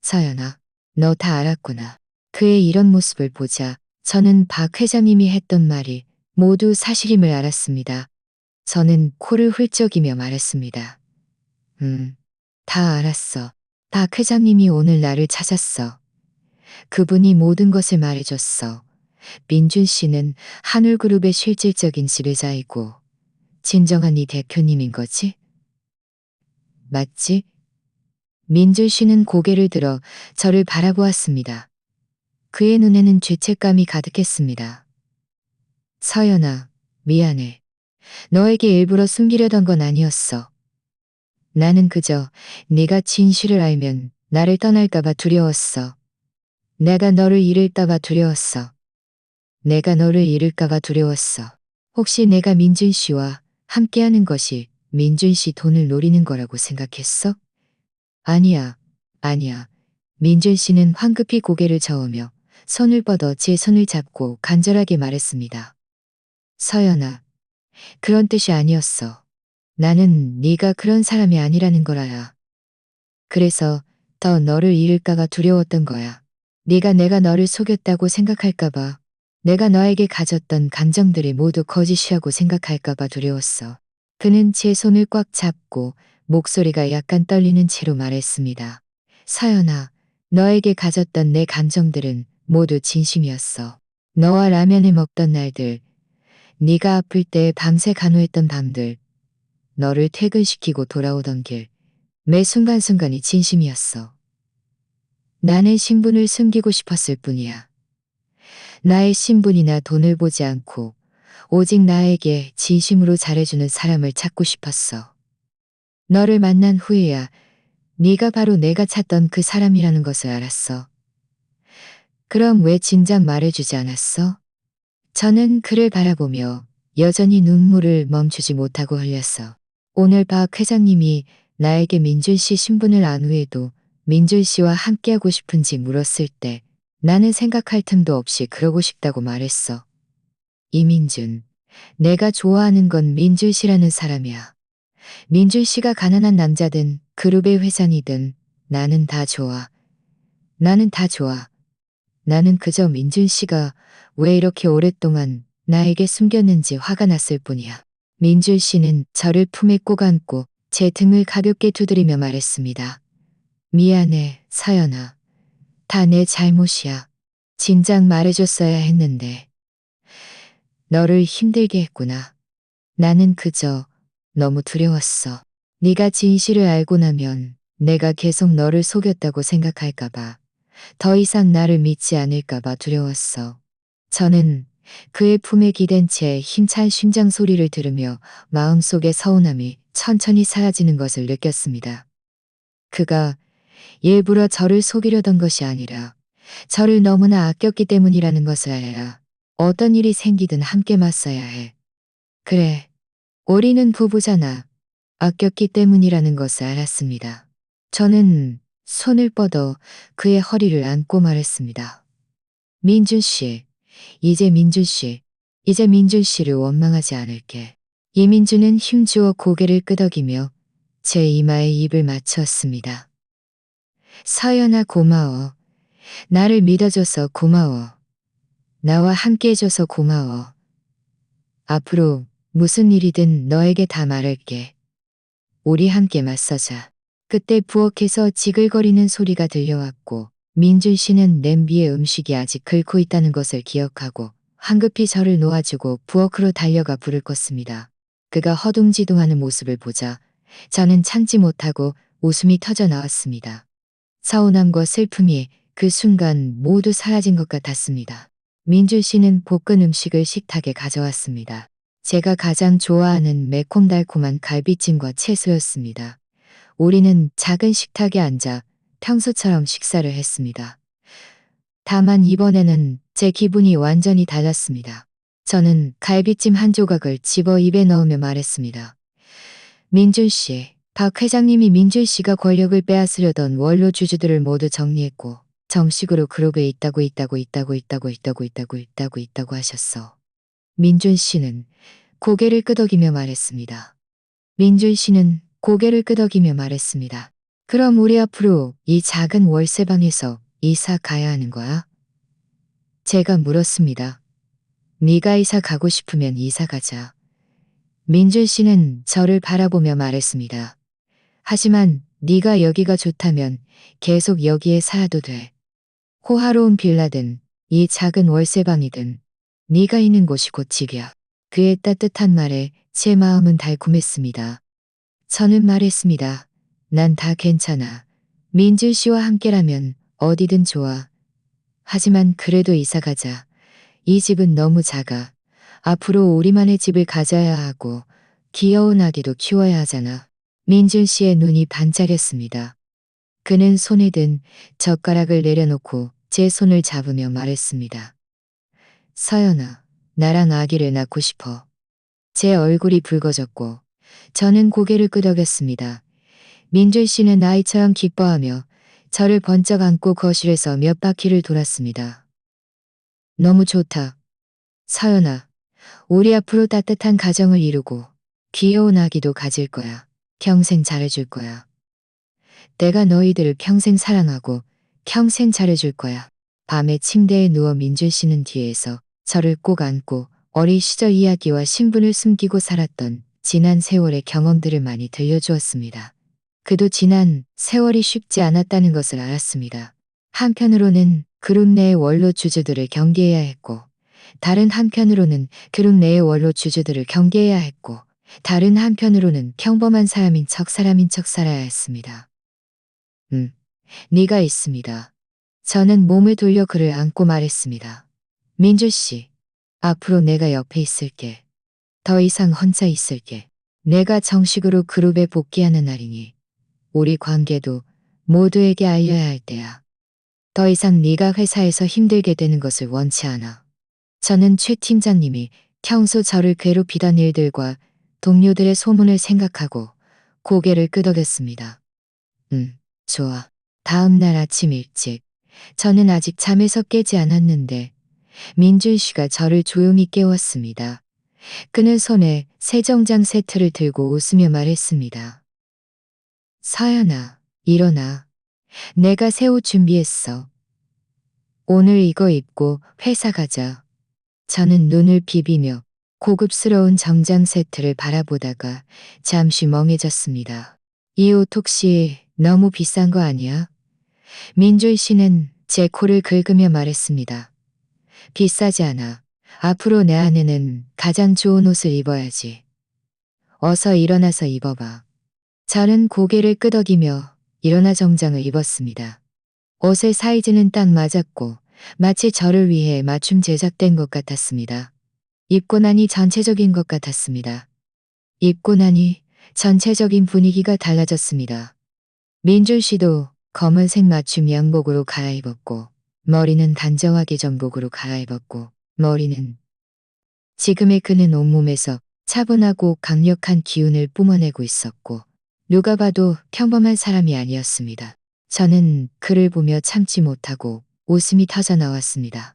서연아, 너 다 알았구나. 그의 이런 모습을 보자 저는 박 회장님이 했던 말이 모두 사실임을 알았습니다. 저는 코를 훌쩍이며 말했습니다. 다 알았어. 박 회장님이 오늘 나를 찾았어. 그분이 모든 것을 말해줬어. 민준 씨는 한울그룹의 실질적인 지배자이고 진정한 이 대표님인 거지? 맞지? 민준 씨는 고개를 들어 저를 바라보았습니다. 그의 눈에는 죄책감이 가득했습니다. 서연아, 미안해. 너에게 일부러 숨기려던 건 아니었어. 나는 그저 네가 진실을 알면 나를 떠날까봐 두려웠어. 내가 너를 잃을까봐 두려웠어. 내가 너를 잃을까봐 두려웠어. 혹시 내가 민준 씨와 함께하는 것이 민준 씨 돈을 노리는 거라고 생각했어? 아니야, 아니야. 민준 씨는 황급히 고개를 저으며 손을 뻗어 제 손을 잡고 간절하게 말했습니다. 서연아, 그런 뜻이 아니었어. 나는 네가 그런 사람이 아니라는 걸 알아. 그래서 더 너를 잃을까가 두려웠던 거야. 네가 내가 너를 속였다고 생각할까봐, 내가 너에게 가졌던 감정들이 모두 거짓이라고 생각할까봐 두려웠어. 그는 제 손을 꽉 잡고 목소리가 약간 떨리는 채로 말했습니다. 서연아, 너에게 가졌던 내 감정들은 모두 진심이었어. 너와 라면을 먹던 날들, 네가 아플 때 밤새 간호했던 밤들, 너를 퇴근시키고 돌아오던 길, 매 순간순간이 진심이었어. 나는 신분을 숨기고 싶었을 뿐이야. 나의 신분이나 돈을 보지 않고 오직 나에게 진심으로 잘해주는 사람을 찾고 싶었어. 너를 만난 후에야 네가 바로 내가 찾던 그 사람이라는 것을 알았어. 그럼 왜 진작 말해주지 않았어? 저는 그를 바라보며 여전히 눈물을 멈추지 못하고 흘렸어. 오늘 박 회장님이 나에게 민준 씨 신분을 안 후에도 민준 씨와 함께하고 싶은지 물었을 때 나는 생각할 틈도 없이 그러고 싶다고 말했어. 이민준, 내가 좋아하는 건 민준 씨라는 사람이야. 민준 씨가 가난한 남자든 그룹의 회장이든 나는 다 좋아. 나는 다 좋아. 나는 그저 민준 씨가 왜 이렇게 오랫동안 나에게 숨겼는지 화가 났을 뿐이야. 민준 씨는 저를 품에 꼭 안고 제 등을 가볍게 두드리며 말했습니다. 미안해, 서연아. 다 내 잘못이야. 진작 말해줬어야 했는데. 너를 힘들게 했구나. 나는 그저 너무 두려웠어. 네가 진실을 알고 나면 내가 계속 너를 속였다고 생각할까봐, 더 이상 나를 믿지 않을까봐 두려웠어. 저는 그의 품에 기댄 채 힘찬 심장 소리를 들으며 마음속의 서운함이 천천히 사라지는 것을 느꼈습니다. 그가 일부러 저를 속이려던 것이 아니라 저를 너무나 아꼈기 때문이라는 것을 알아. 어떤 일이 생기든 함께 맞서야 해. 그래, 우리는 부부잖아. 아꼈기 때문이라는 것을 알았습니다. 저는 손을 뻗어 그의 허리를 안고 말했습니다. 민준 씨, 이제 민준 씨, 이제 민준 씨를 원망하지 않을게. 이민준은 힘주어 고개를 끄덕이며 제 이마에 입을 맞추었습니다. 서연아 고마워. 나를 믿어줘서 고마워. 나와 함께 해줘서 고마워. 앞으로 무슨 일이든 너에게 다 말할게. 우리 함께 맞서자. 그때 부엌에서 지글거리는 소리가 들려왔고 민준 씨는 냄비에 음식이 아직 끓고 있다는 것을 기억하고 황급히 저를 놓아주고 부엌으로 달려가 불을 껐습니다. 그가 허둥지둥하는 모습을 보자 저는 참지 못하고 웃음이 터져 나왔습니다. 서운함과 슬픔이 그 순간 모두 사라진 것 같았습니다. 민준 씨는 볶은 음식을 식탁에 가져왔습니다. 제가 가장 좋아하는 매콤달콤한 갈비찜과 채소였습니다. 우리는 작은 식탁에 앉아 평소처럼 식사를 했습니다. 다만 이번에는 제 기분이 완전히 달랐습니다. 저는 갈비찜 한 조각을 집어 입에 넣으며 말했습니다. 민준 씨, 박 회장님이 민준 씨가 권력을 빼앗으려던 원로 주주들을 모두 정리했고 정식으로 그룹에 있다고 하셨어. 민준 씨는 고개를 끄덕이며 말했습니다. 민준 씨는 고개를 끄덕이며 말했습니다. 그럼 우리 앞으로 이 작은 월세방에서 이사 가야 하는 거야? 제가 물었습니다. 네가 이사 가고 싶으면 이사 가자. 민준 씨는 저를 바라보며 말했습니다. 하지만 네가 여기가 좋다면 계속 여기에 살아도 돼. 호화로운 빌라든 이 작은 월세방이든 네가 있는 곳이 곧 집이야. 그의 따뜻한 말에 제 마음은 달콤했습니다. 저는 말했습니다. 난 다 괜찮아. 민준 씨와 함께라면 어디든 좋아. 하지만 그래도 이사 가자. 이 집은 너무 작아. 앞으로 우리만의 집을 가져야 하고 귀여운 아기도 키워야 하잖아. 민준 씨의 눈이 반짝였습니다. 그는 손에 든 젓가락을 내려놓고 제 손을 잡으며 말했습니다. 서연아, 나랑 아기를 낳고 싶어. 제 얼굴이 붉어졌고 저는 고개를 끄덕였습니다. 민준 씨는 아이처럼 기뻐하며 저를 번쩍 안고 거실에서 몇 바퀴를 돌았습니다. 너무 좋다. 서연아, 우리 앞으로 따뜻한 가정을 이루고 귀여운 아기도 가질 거야. 평생 잘해줄 거야. 내가 너희들을 평생 사랑하고 평생 잘해줄 거야. 밤에 침대에 누워 민준 씨는 뒤에서 저를 꼭 안고 어린 시절 이야기와 신분을 숨기고 살았던 지난 세월의 경험들을 많이 들려주었습니다. 그도 지난 세월이 쉽지 않았다는 것을 알았습니다. 한편으로는 그룹 내의 원로 주주들을 경계해야 했고, 다른 한편으로는 그룹 내의 원로 주주들을 경계해야 했고, 다른 한편으로는 평범한 사람인 척 살아야 했습니다. 네가 있습니다. 저는 몸을 돌려 그를 안고 말했습니다. 민주 씨, 앞으로 내가 옆에 있을게. 더 이상 혼자 있을게. 내가 정식으로 그룹에 복귀하는 날이니 우리 관계도 모두에게 알려야 할 때야. 더 이상 네가 회사에서 힘들게 되는 것을 원치 않아. 저는 최 팀장님이 평소 저를 괴롭히던 일들과 동료들의 소문을 생각하고 고개를 끄덕였습니다. 좋아. 다음 날 아침 일찍 저는 아직 잠에서 깨지 않았는데 민준 씨가 저를 조용히 깨웠습니다. 그는 손에 새 정장 세트를 들고 웃으며 말했습니다. 서연아, 일어나. 내가 새 옷 준비했어. 오늘 이거 입고 회사 가자. 저는 눈을 비비며 고급스러운 정장 세트를 바라보다가 잠시 멍해졌습니다. 이 옷 혹시 너무 비싼 거 아니야? 민준 씨는 제 코를 긁으며 말했습니다. 비싸지 않아. 앞으로 내 아내는 가장 좋은 옷을 입어야지. 어서 일어나서 입어봐. 저는 고개를 끄덕이며 일어나 정장을 입었습니다. 옷의 사이즈는 딱 맞았고 마치 저를 위해 맞춤 제작된 것 같았습니다. 입고 나니 전체적인 것 같았습니다. 입고 나니 전체적인 분위기가 달라졌습니다. 민준 씨도 검은색 맞춤 양복으로 갈아입었고 머리는 단정하게 정복으로 갈아입었고 머리는 지금의 그는 온몸에서 차분하고 강력한 기운을 뿜어내고 있었고 누가 봐도 평범한 사람이 아니었습니다. 저는 그를 보며 참지 못하고 웃음이 터져 나왔습니다.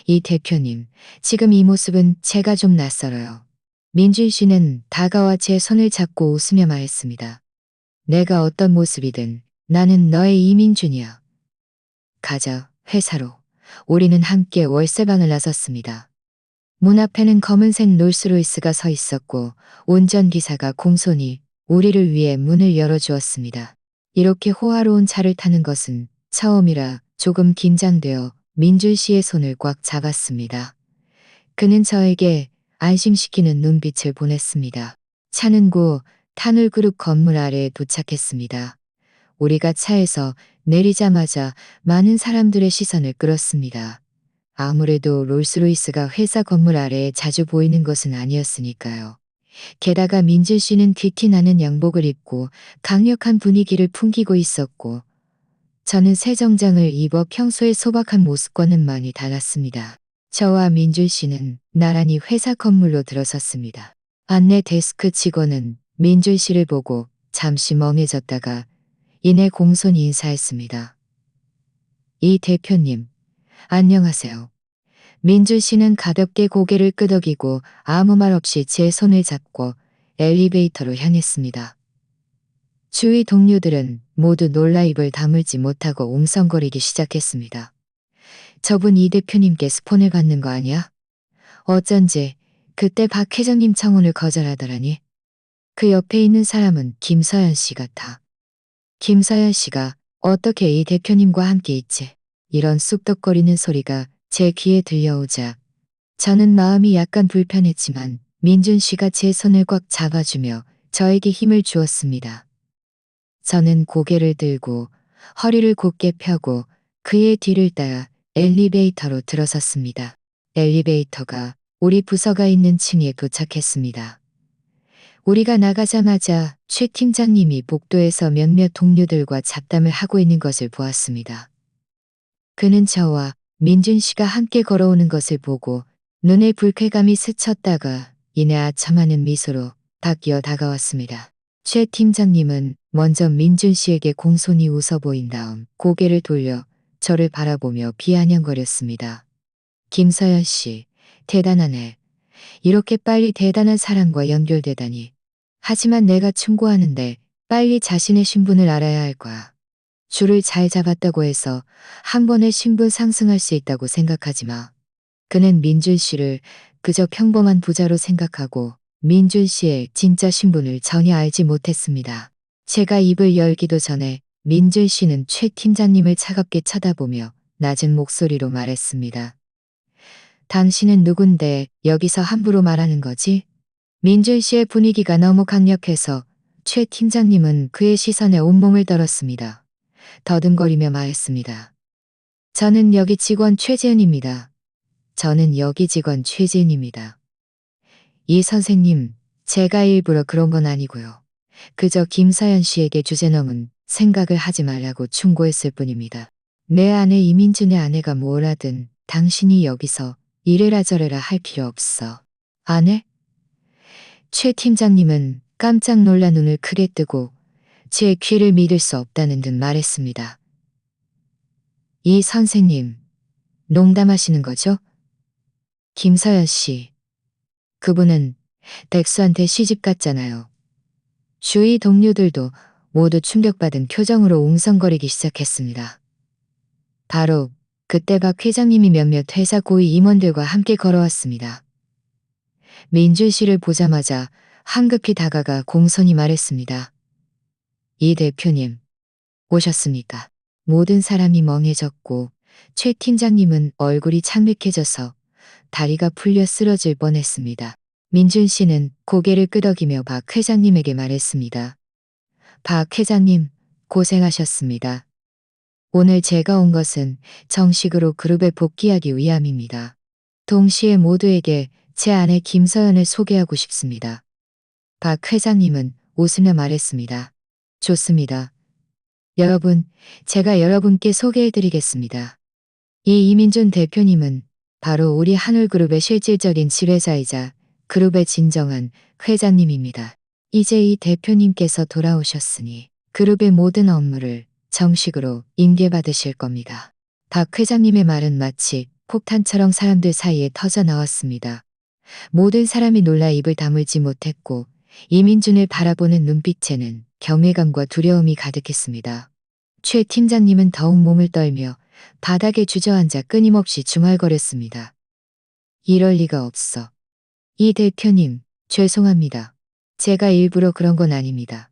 이 대표님, 지금 이 모습은 제가 좀 낯설어요. 민준 씨는 다가와 제 손을 잡고 웃으며 말했습니다. 내가 어떤 모습이든 나는 너의 이민준이야. 가자, 회사로. 우리는 함께 월세방을 나섰습니다. 문 앞에는 검은색 롤스로이스가 서 있었고 운전기사가 공손히 우리를 위해 문을 열어주었습니다. 이렇게 호화로운 차를 타는 것은 처음이라 조금 긴장되어 민준 씨의 손을 꽉 잡았습니다. 그는 저에게 안심시키는 눈빛을 보냈습니다. 차는 곧 타눌그룹 건물 아래에 도착했습니다. 우리가 차에서 내리자마자 많은 사람들의 시선을 끌었습니다. 아무래도 롤스로이스가 회사 건물 아래에 자주 보이는 것은 아니었으니까요. 게다가 민준 씨는 귀티 나는 양복을 입고 강력한 분위기를 풍기고 있었고 저는 새 정장을 입어 평소의 소박한 모습과는 많이 달랐습니다. 저와 민준 씨는 나란히 회사 건물로 들어섰습니다. 안내 데스크 직원은 민준 씨를 보고 잠시 멍해졌다가 이내 공손히 인사했습니다. 이 대표님, 안녕하세요. 민준 씨는 가볍게 고개를 끄덕이고 아무 말 없이 제 손을 잡고 엘리베이터로 향했습니다. 주위 동료들은 모두 놀라 입을 다물지 못하고 웅성거리기 시작했습니다. 저분 이 대표님께 스폰을 받는 거 아니야? 어쩐지 그때 박 회장님 청혼을 거절하더라니. 그 옆에 있는 사람은 김서연 씨 같아. 김서연 씨가 어떻게 이 대표님과 함께 있지? 이런 쑥덕거리는 소리가 제 귀에 들려오자 저는 마음이 약간 불편했지만 민준 씨가 제 손을 꽉 잡아주며 저에게 힘을 주었습니다. 저는 고개를 들고 허리를 곧게 펴고 그의 뒤를 따라 엘리베이터로 들어섰습니다. 엘리베이터가 우리 부서가 있는 층에 도착했습니다. 우리가 나가자마자 최 팀장님이 복도에서 몇몇 동료들과 잡담을 하고 있는 것을 보았습니다. 그는 저와 민준 씨가 함께 걸어오는 것을 보고 눈에 불쾌감이 스쳤다가 이내 아첨하는 미소로 바뀌어 다가왔습니다. 최 팀장님은 먼저 민준 씨에게 공손히 웃어 보인 다음 고개를 돌려 저를 바라보며 비아냥거렸습니다. 김서연 씨, 대단하네. 이렇게 빨리 대단한 사람과 연결되다니. 하지만 내가 충고하는데 빨리 자신의 신분을 알아야 할 거야. 줄을 잘 잡았다고 해서 한 번에 신분 상승할 수 있다고 생각하지 마. 그는 민준 씨를 그저 평범한 부자로 생각하고 민준 씨의 진짜 신분을 전혀 알지 못했습니다. 제가 입을 열기도 전에 민준 씨는 최 팀장님을 차갑게 쳐다보며 낮은 목소리로 말했습니다. 당신은 누군데 여기서 함부로 말하는 거지? 민준 씨의 분위기가 너무 강력해서 최 팀장님은 그의 시선에 온몸을 떨었습니다. 더듬거리며 말했습니다. 저는 여기 직원 최재은입니다. 저는 여기 직원 최재은입니다. 이 선생님, 제가 일부러 그런 건 아니고요. 그저 김서연 씨에게 주제넘은 생각을 하지 말라고 충고했을 뿐입니다. 내 아내 이민준의 아내가 뭘 하든 당신이 여기서 이래라 저래라 할 필요 없어. 아내? 최 팀장님은 깜짝 놀라 눈을 크게 뜨고 제 귀를 믿을 수 없다는 듯 말했습니다. 이 선생님, 농담하시는 거죠? 김서연 씨, 그분은 백수한테 시집 갔잖아요. 주위 동료들도 모두 충격받은 표정으로 웅성거리기 시작했습니다. 바로 그때 박 회장님이 몇몇 회사 고위 임원들과 함께 걸어왔습니다. 민준 씨를 보자마자 황급히 다가가 공손히 말했습니다. 이 대표님, 오셨습니까? 모든 사람이 멍해졌고 최 팀장님은 얼굴이 창백해져서 다리가 풀려 쓰러질 뻔했습니다. 민준 씨는 고개를 끄덕이며 박 회장님에게 말했습니다. 박 회장님, 고생하셨습니다. 오늘 제가 온 것은 정식으로 그룹에 복귀하기 위함입니다. 동시에 모두에게 제 아내 김서연을 소개하고 싶습니다. 박 회장님은 웃으며 말했습니다. 좋습니다. 여러분, 제가 여러분께 소개해드리겠습니다. 이 이민준 대표님은 바로 우리 한울그룹의 실질적인 지뢰자이자 그룹의 진정한 회장님입니다. 이제 이 대표님께서 돌아오셨으니 그룹의 모든 업무를 정식으로 인계받으실 겁니다. 박 회장님의 말은 마치 폭탄처럼 사람들 사이에 터져 나왔습니다. 모든 사람이 놀라 입을 다물지 못했고 이민준을 바라보는 눈빛에는 경외감과 두려움이 가득했습니다. 최 팀장님은 더욱 몸을 떨며 바닥에 주저앉아 끊임없이 중얼거렸습니다. 이럴 리가 없어. 이 대표님, 죄송합니다. 제가 일부러 그런 건 아닙니다.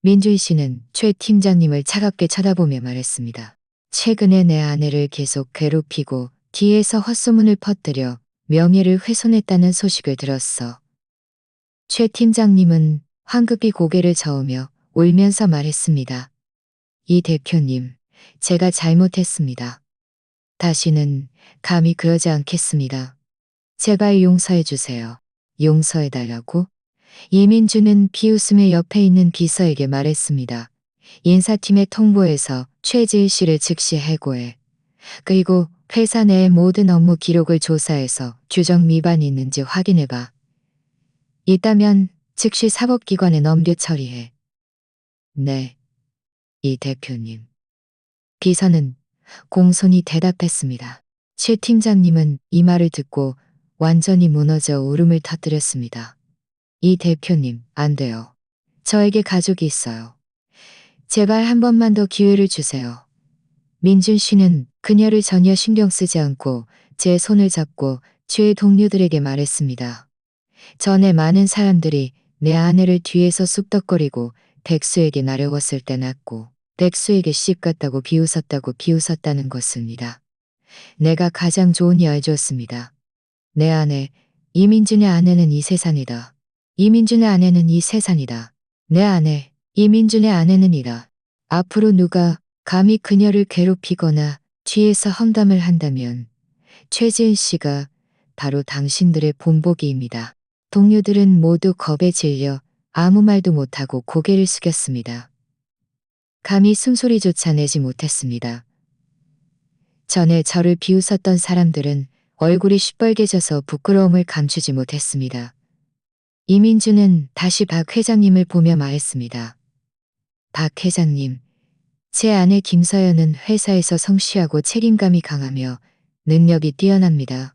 민준 씨는 최 팀장님을 차갑게 쳐다보며 말했습니다. 최근에 내 아내를 계속 괴롭히고 뒤에서 헛소문을 퍼뜨려 명예를 훼손했다는 소식을 들었어. 최 팀장님은 황급히 고개를 저으며 울면서 말했습니다. 이 대표님, 제가 잘못했습니다. 다시는 감히 그러지 않겠습니다. 제발 용서해 주세요. 용서해달라고? 이민주는 비웃음에 옆에 있는 비서에게 말했습니다. 인사팀의 통보에서 최지일 씨를 즉시 해고해. 그리고 회사 내의 모든 업무 기록을 조사해서 규정 위반이 있는지 확인해봐. 있다면 즉시 사법기관에 넘겨 처리해. 네, 이 대표님. 비서는 공손히 대답했습니다. 최 팀장님은 이 말을 듣고 완전히 무너져 울음을 터뜨렸습니다. 이 대표님, 안 돼요. 저에게 가족이 있어요. 제발 한 번만 더 기회를 주세요. 민준 씨는 그녀를 전혀 신경 쓰지 않고 제 손을 잡고 주의 동료들에게 말했습니다. 전에 많은 사람들이 내 아내를 뒤에서 쑥덕거리고 백수에게 나려웠을 때 낫고 백수에게 씹 같다고 비웃었다는 것입니다. 내가 가장 좋은 여해줬습니다. 내 아내, 이민준의 아내는 이 세상이다. 이민준의 아내는 이 세상이다. 내 아내, 이민준의 아내는 이다. 앞으로 누가 감히 그녀를 괴롭히거나 뒤에서 험담을 한다면 최지은 씨가 바로 당신들의 본보기입니다. 동료들은 모두 겁에 질려 아무 말도 못하고 고개를 숙였습니다. 감히 숨소리조차 내지 못했습니다. 전에 저를 비웃었던 사람들은 얼굴이 시뻘개져서 부끄러움을 감추지 못했습니다. 이민주는 다시 박 회장님을 보며 말했습니다. 박 회장님, 제 아내 김서연은 회사에서 성실하고 책임감이 강하며 능력이 뛰어납니다.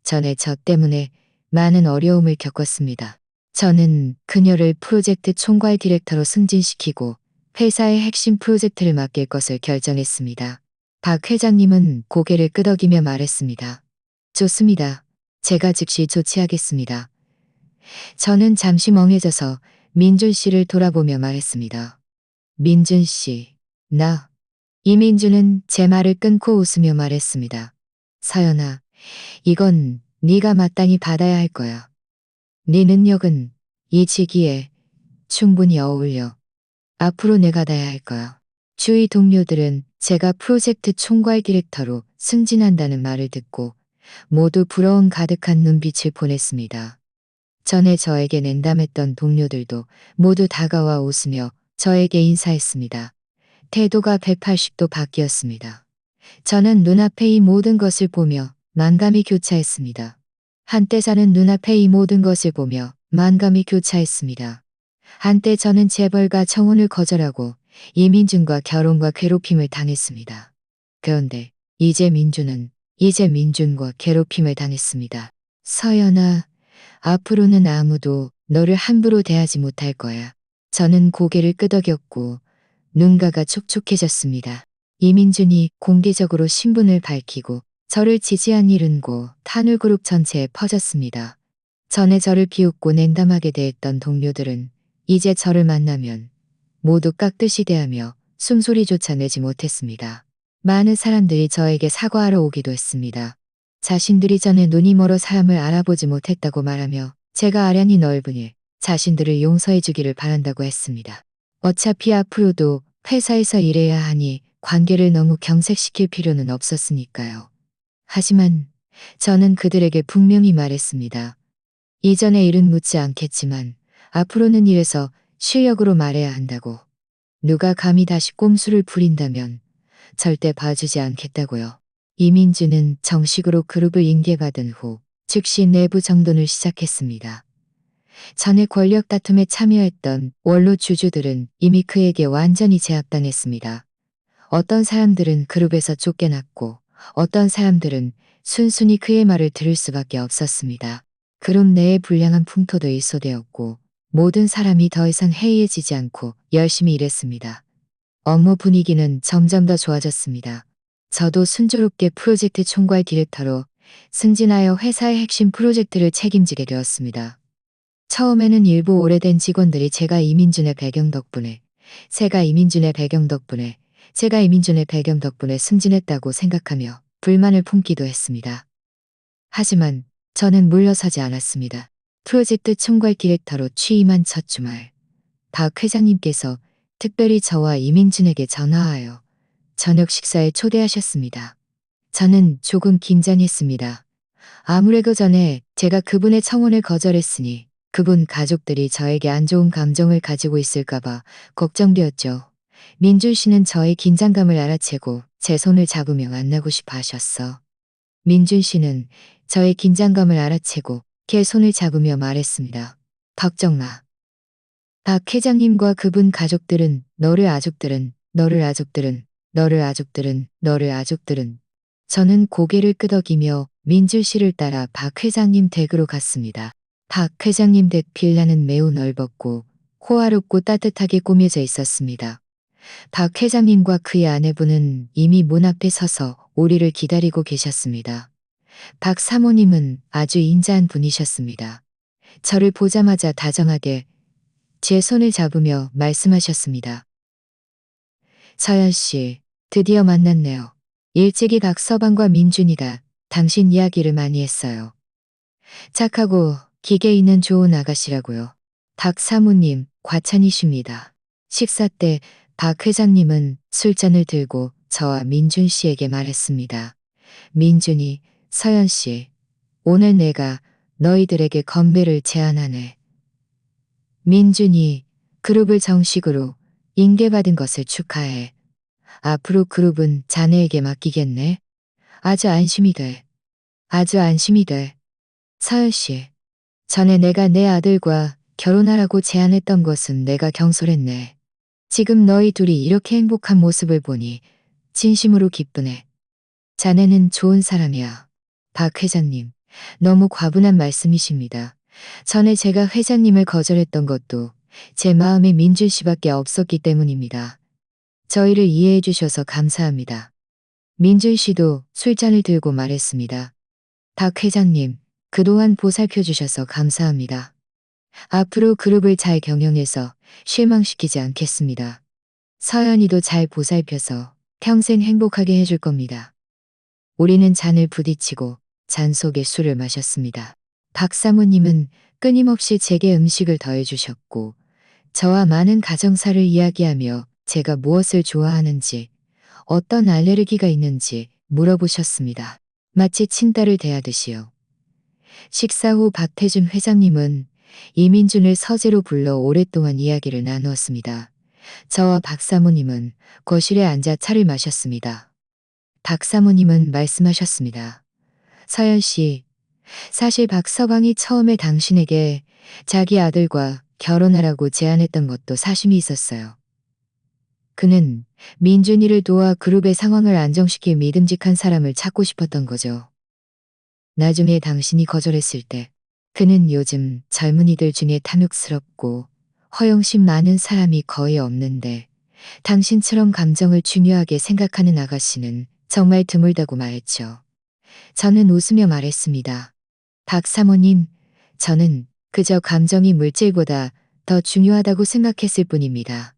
전에 저 때문에 많은 어려움을 겪었습니다. 저는 그녀를 프로젝트 총괄 디렉터로 승진시키고 회사의 핵심 프로젝트를 맡길 것을 결정했습니다. 박 회장님은 고개를 끄덕이며 말했습니다. 좋습니다. 제가 즉시 조치하겠습니다. 저는 잠시 멍해져서 민준 씨를 돌아보며 말했습니다. 민준 씨, 나. 이민주는 제 말을 끊고 웃으며 말했습니다. 서연아, 이건 네가 마땅히 받아야 할 거야. 네 능력은 이 직위에 충분히 어울려. 앞으로 내가 다 할 거야. 주위 동료들은 제가 프로젝트 총괄 디렉터로 승진한다는 말을 듣고 모두 부러움 가득한 눈빛을 보냈습니다. 전에 저에게 냉담했던 동료들도 모두 다가와 웃으며 저에게 인사했습니다. 태도가 180도 바뀌었습니다. 저는 눈앞에 이 모든 것을 보며 만감이 교차했습니다. 한때 저는 눈앞에 이 모든 것을 보며 만감이 교차했습니다. 한때 저는 재벌과 청혼을 거절하고 이민준과 결혼과 괴롭힘을 당했습니다. 그런데 이제 민준과 괴롭힘을 당했습니다. 서연아, 앞으로는 아무도 너를 함부로 대하지 못할 거야. 저는 고개를 끄덕였고 눈가가 촉촉해졌습니다. 이민준이 공개적으로 신분을 밝히고 저를 지지한 일은 고 탄울그룹 전체에 퍼졌습니다. 전에 저를 비웃고 냉담하게 대했던 동료들은 이제 저를 만나면 모두 깍듯이 대하며 숨소리조차 내지 못했습니다. 많은 사람들이 저에게 사과하러 오기도 했습니다. 자신들이 전에 눈이 멀어 사람을 알아보지 못했다고 말하며 제가 아량이 넓으니 자신들을 용서해 주기를 바란다고 했습니다. 어차피 앞으로도 회사에서 일해야 하니 관계를 너무 경색시킬 필요는 없었으니까요. 하지만 저는 그들에게 분명히 말했습니다. 이전의 일은 묻지 않겠지만 앞으로는 일에서 실력으로 말해야 한다고. 누가 감히 다시 꼼수를 부린다면 절대 봐주지 않겠다고요. 이민주는 정식으로 그룹을 인계받은 후 즉시 내부 정돈을 시작했습니다. 전에 권력 다툼에 참여했던 원로 주주들은 이미 그에게 완전히 제압당했습니다. 어떤 사람들은 그룹에서 쫓겨났고 어떤 사람들은 순순히 그의 말을 들을 수밖에 없었습니다. 그룹 내에 불량한 풍토도 일소되었고 모든 사람이 더 이상 해이해지지 않고 열심히 일했습니다. 업무 분위기는 점점 더 좋아졌습니다. 저도 순조롭게 프로젝트 총괄 디렉터로 승진하여 회사의 핵심 프로젝트를 책임지게 되었습니다. 처음에는 일부 오래된 직원들이 제가 이민준의 배경 덕분에 승진했다고 생각하며 불만을 품기도 했습니다. 하지만 저는 물러서지 않았습니다. 프로젝트 총괄 디렉터로 취임한 첫 주말, 박 회장님께서 특별히 저와 이민준에게 전화하여 저녁 식사에 초대하셨습니다. 저는 조금 긴장했습니다. 아무래도 전에 제가 그분의 청혼을 거절했으니 그분 가족들이 저에게 안 좋은 감정을 가지고 있을까봐 걱정되었죠. 민준 씨는 저의 긴장감을 알아채고 제 손을 잡으며 만나고 싶어 하셨어. 민준 씨는 저의 긴장감을 알아채고 제 손을 잡으며 말했습니다. 걱정 마. 박 회장님과 그분 가족들은 너를 아족들은. 저는 고개를 끄덕이며 민준 씨를 따라 박 회장님 댁으로 갔습니다. 박 회장님 댁 빌라는 매우 넓었고 호화롭고 따뜻하게 꾸며져 있었습니다. 박 회장님과 그의 아내분은 이미 문 앞에 서서 우리를 기다리고 계셨습니다. 박 사모님은 아주 인자한 분이셨습니다. 저를 보자마자 다정하게 제 손을 잡으며 말씀하셨습니다. 서연 씨, 드디어 만났네요. 일찍이 박 서방과 민준이가 당신 이야기를 많이 했어요. 착하고 기계 있는 좋은 아가씨라고요. 박 사모님, 과찬이십니다. 식사 때 박 회장님은 술잔을 들고 저와 민준 씨에게 말했습니다. 민준이, 서연 씨, 오늘 내가 너희들에게 건배를 제안하네. 민준이 그룹을 정식으로 인계받은 것을 축하해. 앞으로 그룹은 자네에게 맡기겠네. 아주 안심이 돼. 아주 안심이 돼. 서연 씨, 전에 내가 내 아들과 결혼하라고 제안했던 것은 내가 경솔했네. 지금 너희 둘이 이렇게 행복한 모습을 보니 진심으로 기쁘네. 자네는 좋은 사람이야. 박 회장님, 너무 과분한 말씀이십니다. 전에 제가 회장님을 거절했던 것도 제 마음에 민준 씨밖에 없었기 때문입니다. 저희를 이해해 주셔서 감사합니다. 민준 씨도 술잔을 들고 말했습니다. 박 회장님, 그동안 보살펴 주셔서 감사합니다. 앞으로 그룹을 잘 경영해서 실망시키지 않겠습니다. 서연이도 잘 보살펴서 평생 행복하게 해줄 겁니다. 우리는 잔을 부딪히고 잔 속에 술을 마셨습니다. 박 사모님은 끊임없이 제게 음식을 더해주셨고 저와 많은 가정사를 이야기하며 제가 무엇을 좋아하는지 어떤 알레르기가 있는지 물어보셨습니다. 마치 친딸을 대하듯이요. 식사 후 박태준 회장님은 이민준을 서재로 불러 오랫동안 이야기를 나누었습니다. 저와 박 사모님은 거실에 앉아 차를 마셨습니다. 박 사모님은 말씀하셨습니다. 서연 씨, 사실 박서방이 처음에 당신에게 자기 아들과 결혼하라고 제안했던 것도 사심이 있었어요. 그는 민준이를 도와 그룹의 상황을 안정시킬 믿음직한 사람을 찾고 싶었던 거죠. 나중에 당신이 거절했을 때 그는 요즘 젊은이들 중에 탐욕스럽고 허영심 많은 사람이 거의 없는데 당신처럼 감정을 중요하게 생각하는 아가씨는 정말 드물다고 말했죠. 저는 웃으며 말했습니다. 박 사모님, 저는 그저 감정이 물질보다 더 중요하다고 생각했을 뿐입니다.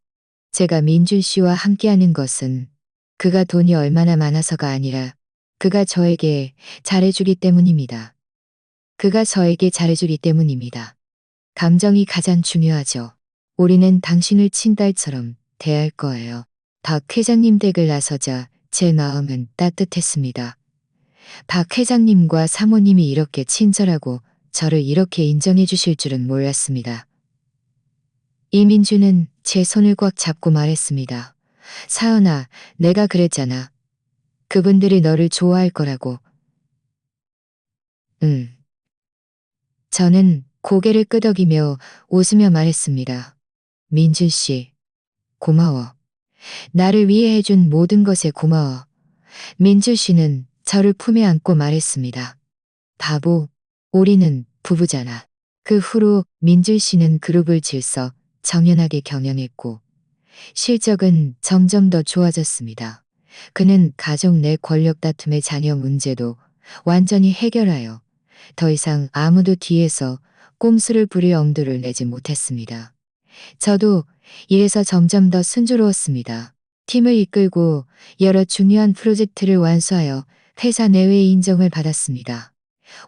제가 민준 씨와 함께하는 것은 그가 돈이 얼마나 많아서가 아니라 그가 저에게 잘해주기 때문입니다. 그가 저에게 잘해주기 때문입니다. 감정이 가장 중요하죠. 우리는 당신을 친딸처럼 대할 거예요. 박 회장님 댁을 나서자 제 마음은 따뜻했습니다. 박 회장님과 사모님이 이렇게 친절하고 저를 이렇게 인정해 주실 줄은 몰랐습니다. 이민주는 제 손을 꽉 잡고 말했습니다. 사연아, 내가 그랬잖아. 그분들이 너를 좋아할 거라고. 응. 저는 고개를 끄덕이며 웃으며 말했습니다. 민준 씨, 고마워. 나를 위해 해준 모든 것에 고마워. 민준 씨는 저를 품에 안고 말했습니다. 바보, 우리는 부부잖아. 그 후로 민준 씨는 그룹을 질서 정연하게 경영했고 실적은 점점 더 좋아졌습니다. 그는 가족 내 권력 다툼의 자녀 문제도 완전히 해결하여 더 이상 아무도 뒤에서 꼼수를 부릴 엄두를 내지 못했습니다. 저도 이래서 점점 더 순조로웠습니다. 팀을 이끌고 여러 중요한 프로젝트를 완수하여 회사 내외의 인정을 받았습니다.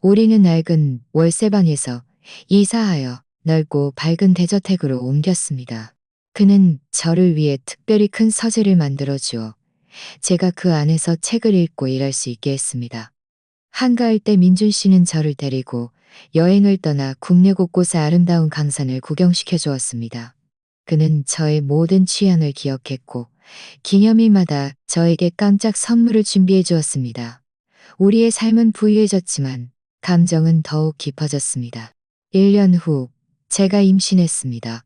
우리는 낡은 월세방에서 이사하여 넓고 밝은 대저택으로 옮겼습니다. 그는 저를 위해 특별히 큰 서재를 만들어 주어 제가 그 안에서 책을 읽고 일할 수 있게 했습니다. 한가할 때 민준 씨는 저를 데리고 여행을 떠나 국내 곳곳의 아름다운 강산을 구경시켜 주었습니다. 그는 저의 모든 취향을 기억했고 기념일마다 저에게 깜짝 선물을 준비해 주었습니다. 우리의 삶은 부유해졌지만 감정은 더욱 깊어졌습니다. 1년 후 제가 임신했습니다.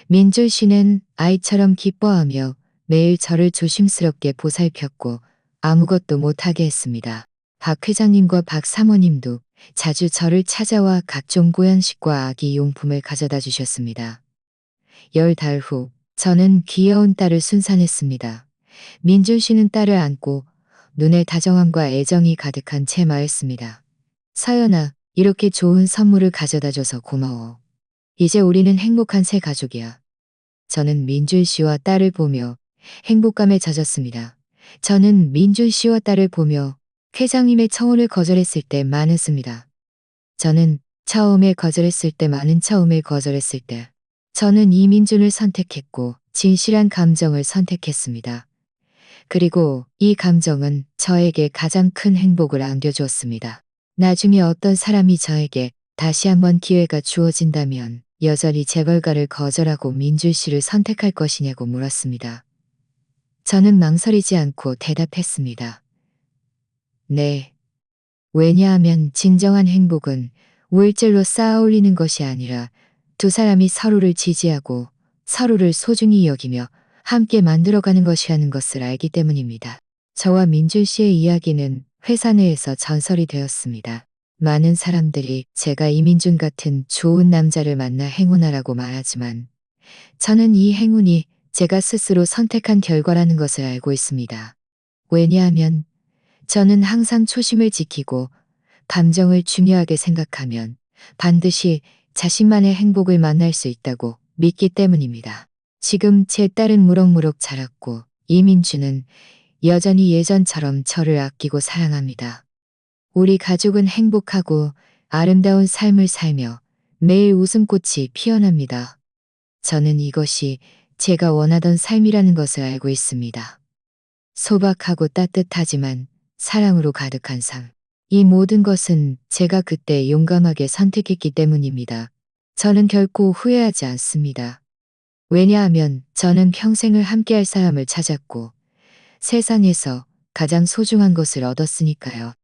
민준 씨는 아이처럼 기뻐하며 매일 저를 조심스럽게 보살폈고 아무것도 못하게 했습니다. 박 회장님과 박 사모님도 자주 저를 찾아와 각종 보양식과 아기 용품을 가져다 주셨습니다. 10달 후 저는 귀여운 딸을 순산했습니다. 민준 씨는 딸을 안고 눈에 다정함과 애정이 가득한 채마였습니다. 서연아, 이렇게 좋은 선물을 가져다 줘서 고마워. 이제 우리는 행복한 새 가족이야. 저는 민준 씨와 딸을 보며 행복감에 젖었습니다. 저는 민준 씨와 딸을 보며 회장님의 청혼을 거절했을 때 많았습니다. 저는 처음에 거절했을 때 많은 처음에 거절했을 때 저는 이민준을 선택했고 진실한 감정을 선택했습니다. 그리고 이 감정은 저에게 가장 큰 행복을 안겨주었습니다. 나중에 어떤 사람이 저에게 다시 한번 기회가 주어진다면 여전히 재벌가를 거절하고 민준 씨를 선택할 것이냐고 물었습니다. 저는 망설이지 않고 대답했습니다. 네. 왜냐하면 진정한 행복은 우일절로 쌓아 올리는 것이 아니라 두 사람이 서로를 지지하고 서로를 소중히 여기며 함께 만들어가는 것이라는 것을 알기 때문입니다. 저와 민준 씨의 이야기는 회사 내에서 전설이 되었습니다. 많은 사람들이 제가 이민준 같은 좋은 남자를 만나 행운하라고 말하지만 저는 이 행운이 제가 스스로 선택한 결과라는 것을 알고 있습니다. 왜냐하면 저는 항상 초심을 지키고 감정을 중요하게 생각하면 반드시 자신만의 행복을 만날 수 있다고 믿기 때문입니다. 지금 제 딸은 무럭무럭 자랐고 이민주는 여전히 예전처럼 저를 아끼고 사랑합니다. 우리 가족은 행복하고 아름다운 삶을 살며 매일 웃음꽃이 피어납니다. 저는 이것이 제가 원하던 삶이라는 것을 알고 있습니다. 소박하고 따뜻하지만 사랑으로 가득한 삶. 이 모든 것은 제가 그때 용감하게 선택했기 때문입니다. 저는 결코 후회하지 않습니다. 왜냐하면 저는 평생을 함께할 사람을 찾았고 세상에서 가장 소중한 것을 얻었으니까요.